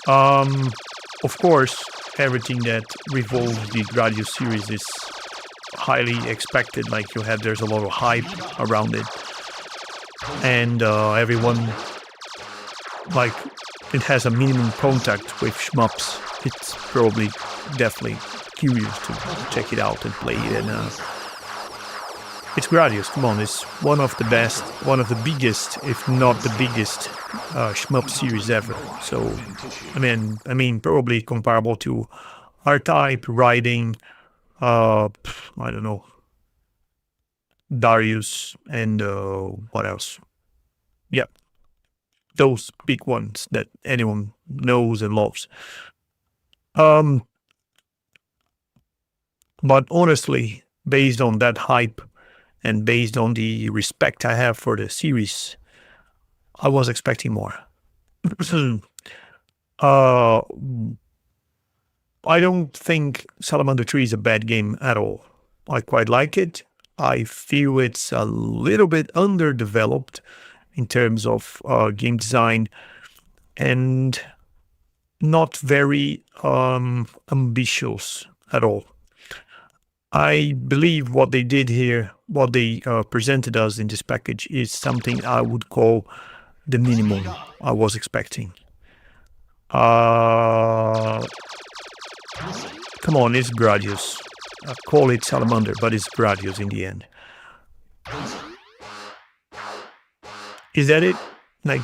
of course, everything that revolves the Gradius series is highly expected. Like there's a lot of hype around it, and everyone, like, it has a minimum contact with shmups. It's probably definitely curious to check it out and play it. And it's Gradius. Come on, it's one of the best, one of the biggest, if not the biggest, shmup series ever. So, I mean, probably comparable to R-Type, Riding, I don't know, Darius, and what else? Yeah, those big ones that anyone knows and loves. But honestly, based on that hype and based on the respect I have for the series, I was expecting more. I don't think Salamander 3 is a bad game at all. I quite like it. I feel it's a little bit underdeveloped in terms of game design and not very ambitious at all. I believe what they did here, what they presented us in this package, is something I would call the minimum I was expecting. Come on, it's Gradius. I call it Salamander, but it's Gradius in the end. Is that it? Like,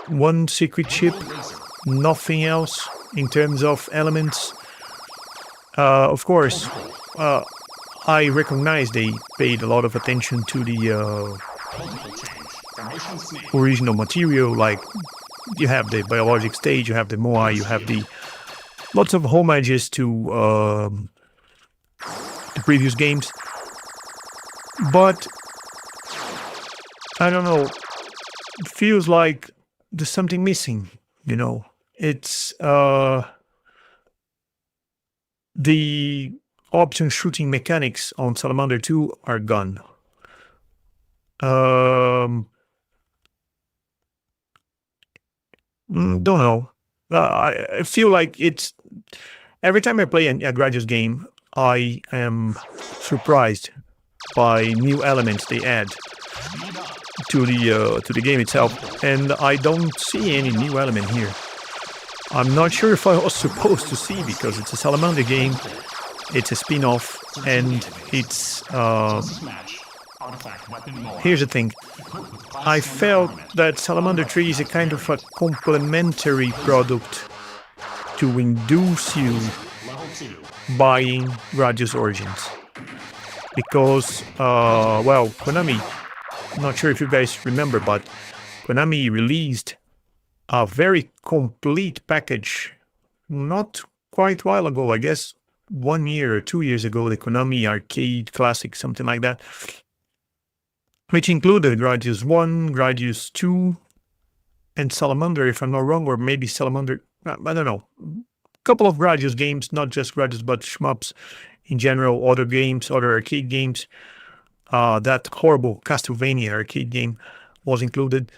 one secret chip, nothing else in terms of elements? Of course, I recognize they paid a lot of attention to the original material. Like, you have the biologic stage, you have the Moai, you have the lots of homages to the previous games. But I don't know, it feels like there's something missing, you know. It's the option shooting mechanics on Salamander 2 are gone. Don't know. I feel like it's every time I play a Gradius game, I am surprised by new elements they add to the game itself, and I don't see any new element here. I'm not sure if I was supposed to see, because it's a Salamander game, it's a spin-off, and it's here's the thing. I felt that Salamander 3 is a kind of a complementary product to induce you buying Gradius Origins. Because, well, Konami, I'm not sure if you guys remember, but Konami released a very complete package not quite a while ago, I guess 1 year or 2 years ago, the Konami Arcade Classic, something like that, which included Gradius 1, Gradius 2, and Salamander, if I'm not wrong, or maybe Salamander, I don't know. A couple of Gradius games, not just Gradius, but shmups in general, other games, other arcade games. That horrible Castlevania arcade game was included.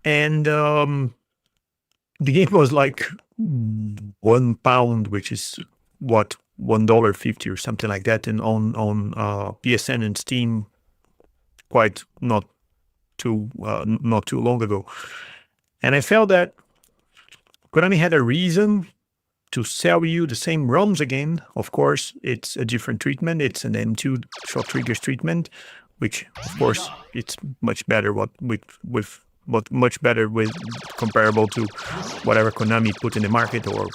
And the game was like £1, which is what, $1.50 or something like that, and on PSN and Steam, quite not too long ago. And I felt that Konami had a reason to sell you the same ROMs again. Of course, it's a different treatment. It's an M2 short triggers treatment, which of course it's much better much better with comparable to whatever Konami put in the market, or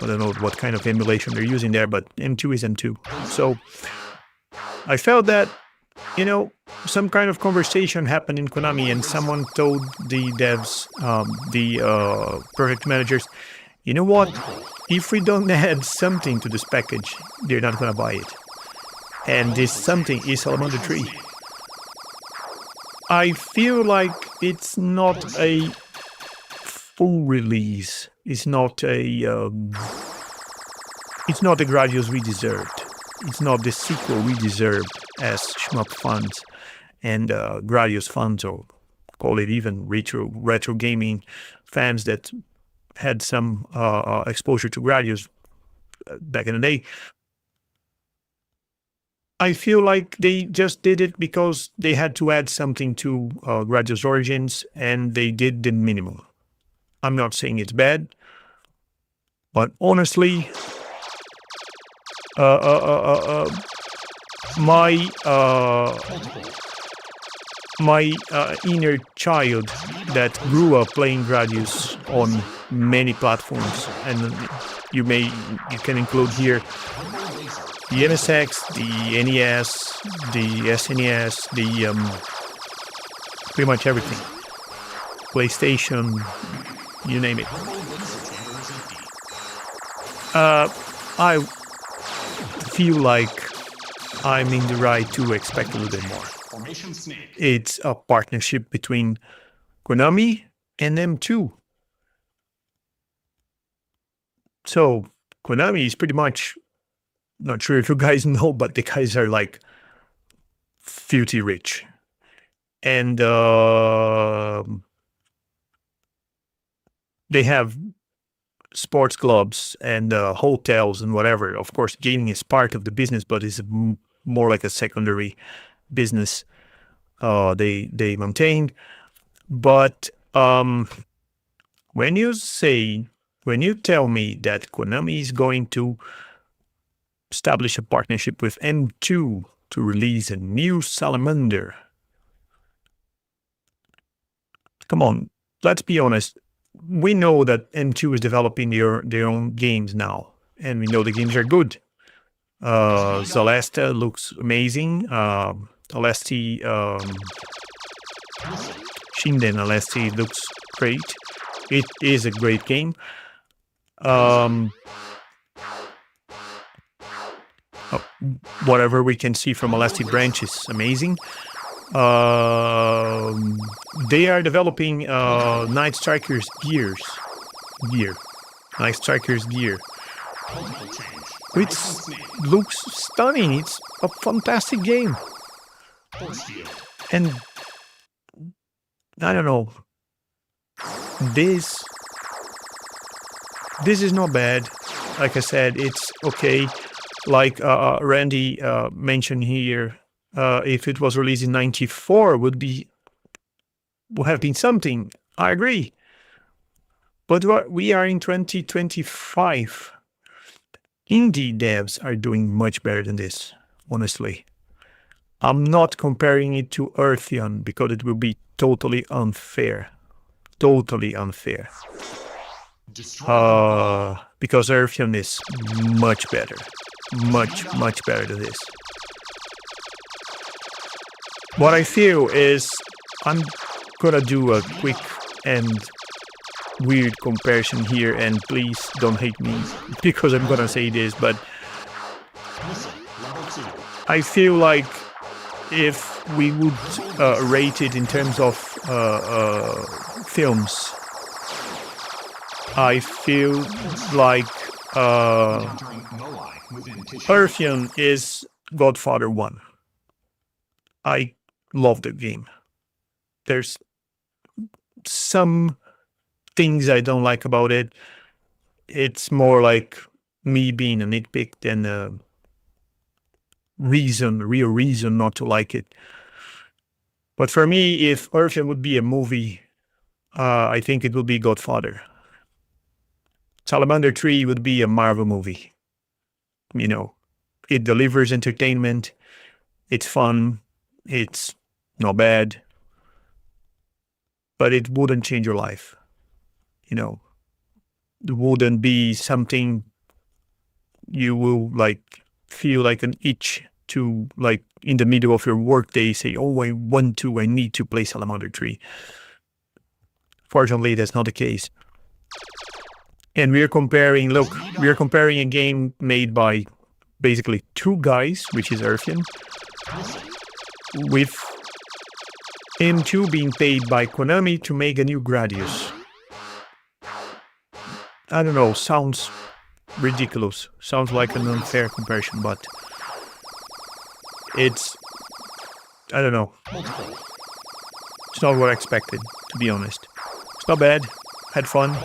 I don't know what kind of emulation they're using there, but M2 is M2. So I felt that, you know, some kind of conversation happened in Konami, and someone told the devs, the project managers, you know what, if we don't add something to this package, they're not going to buy it. And this something is Salamander 3. I feel like it's not a full release. It's not the Gradius we deserved. It's not the sequel we deserved as shmup fans and Gradius fans, or call it even retro gaming fans that had some exposure to Gradius back in the day. I feel like they just did it because they had to add something to Gradius Origins, and they did the minimum. I'm not saying it's bad, but honestly, my inner child that grew up playing Gradius on many platforms, and you can include here the MSX, the NES, the SNES, the pretty much everything, PlayStation, you name it. I feel like I'm in the right to expect a little bit more. It's a partnership between Konami and M2. So Konami is pretty much, not sure if you guys know, but the guys are like filthy rich. And they have sports clubs and hotels and whatever. Of course, gaming is part of the business, but it's more like a secondary business they maintain. But when you tell me that Konami is going to establish a partnership with M2 to release a new Salamander, come on, let's be honest. We know that M2 is developing their own games now, and we know the games are good. Celeste looks amazing. Alesti, Shinden Alesti looks great. It is a great game. Whatever we can see from Alesti Branch is amazing. They are developing Night Strikers gear, which looks stunning. It's a fantastic game, and I don't know. This is not bad. Like I said, it's okay. Like Randy mentioned here, if it was released in 94 would have been something. I agree. But we are in 2025. Indie devs are doing much better than this, honestly. I'm not comparing it to Earthion because it will be totally unfair. Totally unfair. Because Earthion is much better. Much better than this. What I feel is I'm gonna do a quick and weird comparison here, and please don't hate me because I'm gonna say this, but I feel like if we would rate it in terms of films, I feel like Earthion is Godfather 1. I love the game. There's some things I don't like about it. It's more like me being a nitpick than a real reason not to like it. But for me, if Earthion would be a movie, I think it would be Godfather. Salamander 3 would be a Marvel movie. You know, it delivers entertainment. It's fun. It's not bad. But it wouldn't change your life. You know, it wouldn't be something you will like feel like an itch to, like, in the middle of your workday say, oh, I need to play Salamander 3. Fortunately, that's not the case. And we're comparing a game made by basically two guys, which is Earthion, with him too being paid by Konami to make a new Gradius. I don't know, sounds ridiculous. Sounds like an unfair comparison, but it's, I don't know. It's not what I expected, to be honest. It's not bad. Had fun.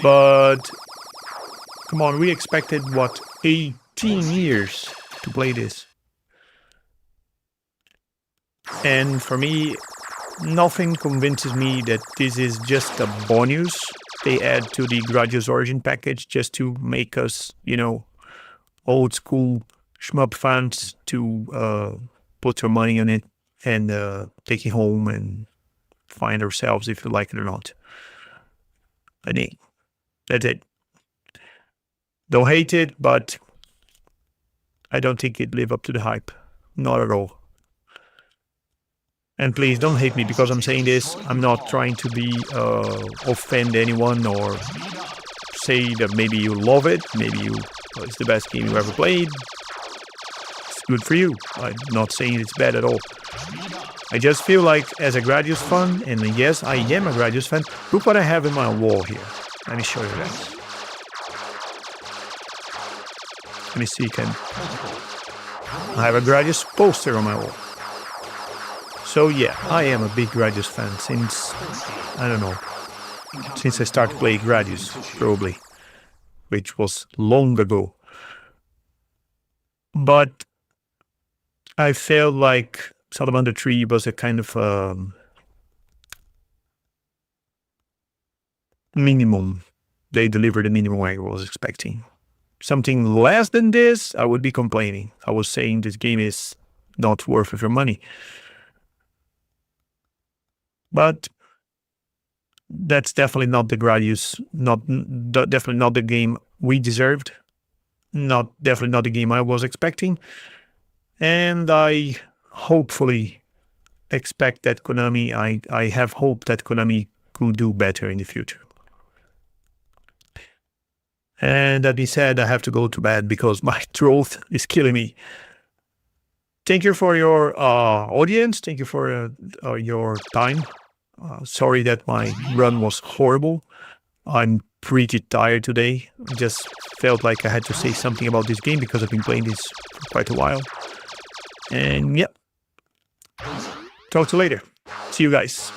But come on, we expected, what, 18 years to play this. And for me, nothing convinces me that this is just a bonus they add to the Gradius Origin package just to make us, you know, old school shmup fans to put your money on it and take it home and find ourselves if you like it or not. I think that's it. Don't hate it, but I don't think it lived up to the hype. Not at all. And please don't hate me because I'm saying this. I'm not trying to be offend anyone or say that maybe you love it. Maybe it's the best game you ever played. It's good for you. I'm not saying it's bad at all. I just feel like as a Gradius fan, and yes, I am a Gradius fan. Look what I have in my wall here. Let me show you that. Let me see, I have a Gradius poster on my wall. So yeah, I am a big Gradius fan since, I don't know, since I started playing Gradius, probably, which was long ago. But I felt like Salamander 3 was a kind of minimum. They delivered the minimum I was expecting. Something less than this, I would be complaining. I was saying this game is not worth your money. But that's definitely not the Gradius, definitely not the game we deserved. Definitely not the game I was expecting. And I hopefully expect that Konami, I have hope that Konami could do better in the future. And that being said, I have to go to bed because my throat is killing me. Thank you for your audience. Thank you for your time. Sorry that my run was horrible. I'm pretty tired today. I just felt like I had to say something about this game because I've been playing this for quite a while. And yeah, talk to you later. See you guys.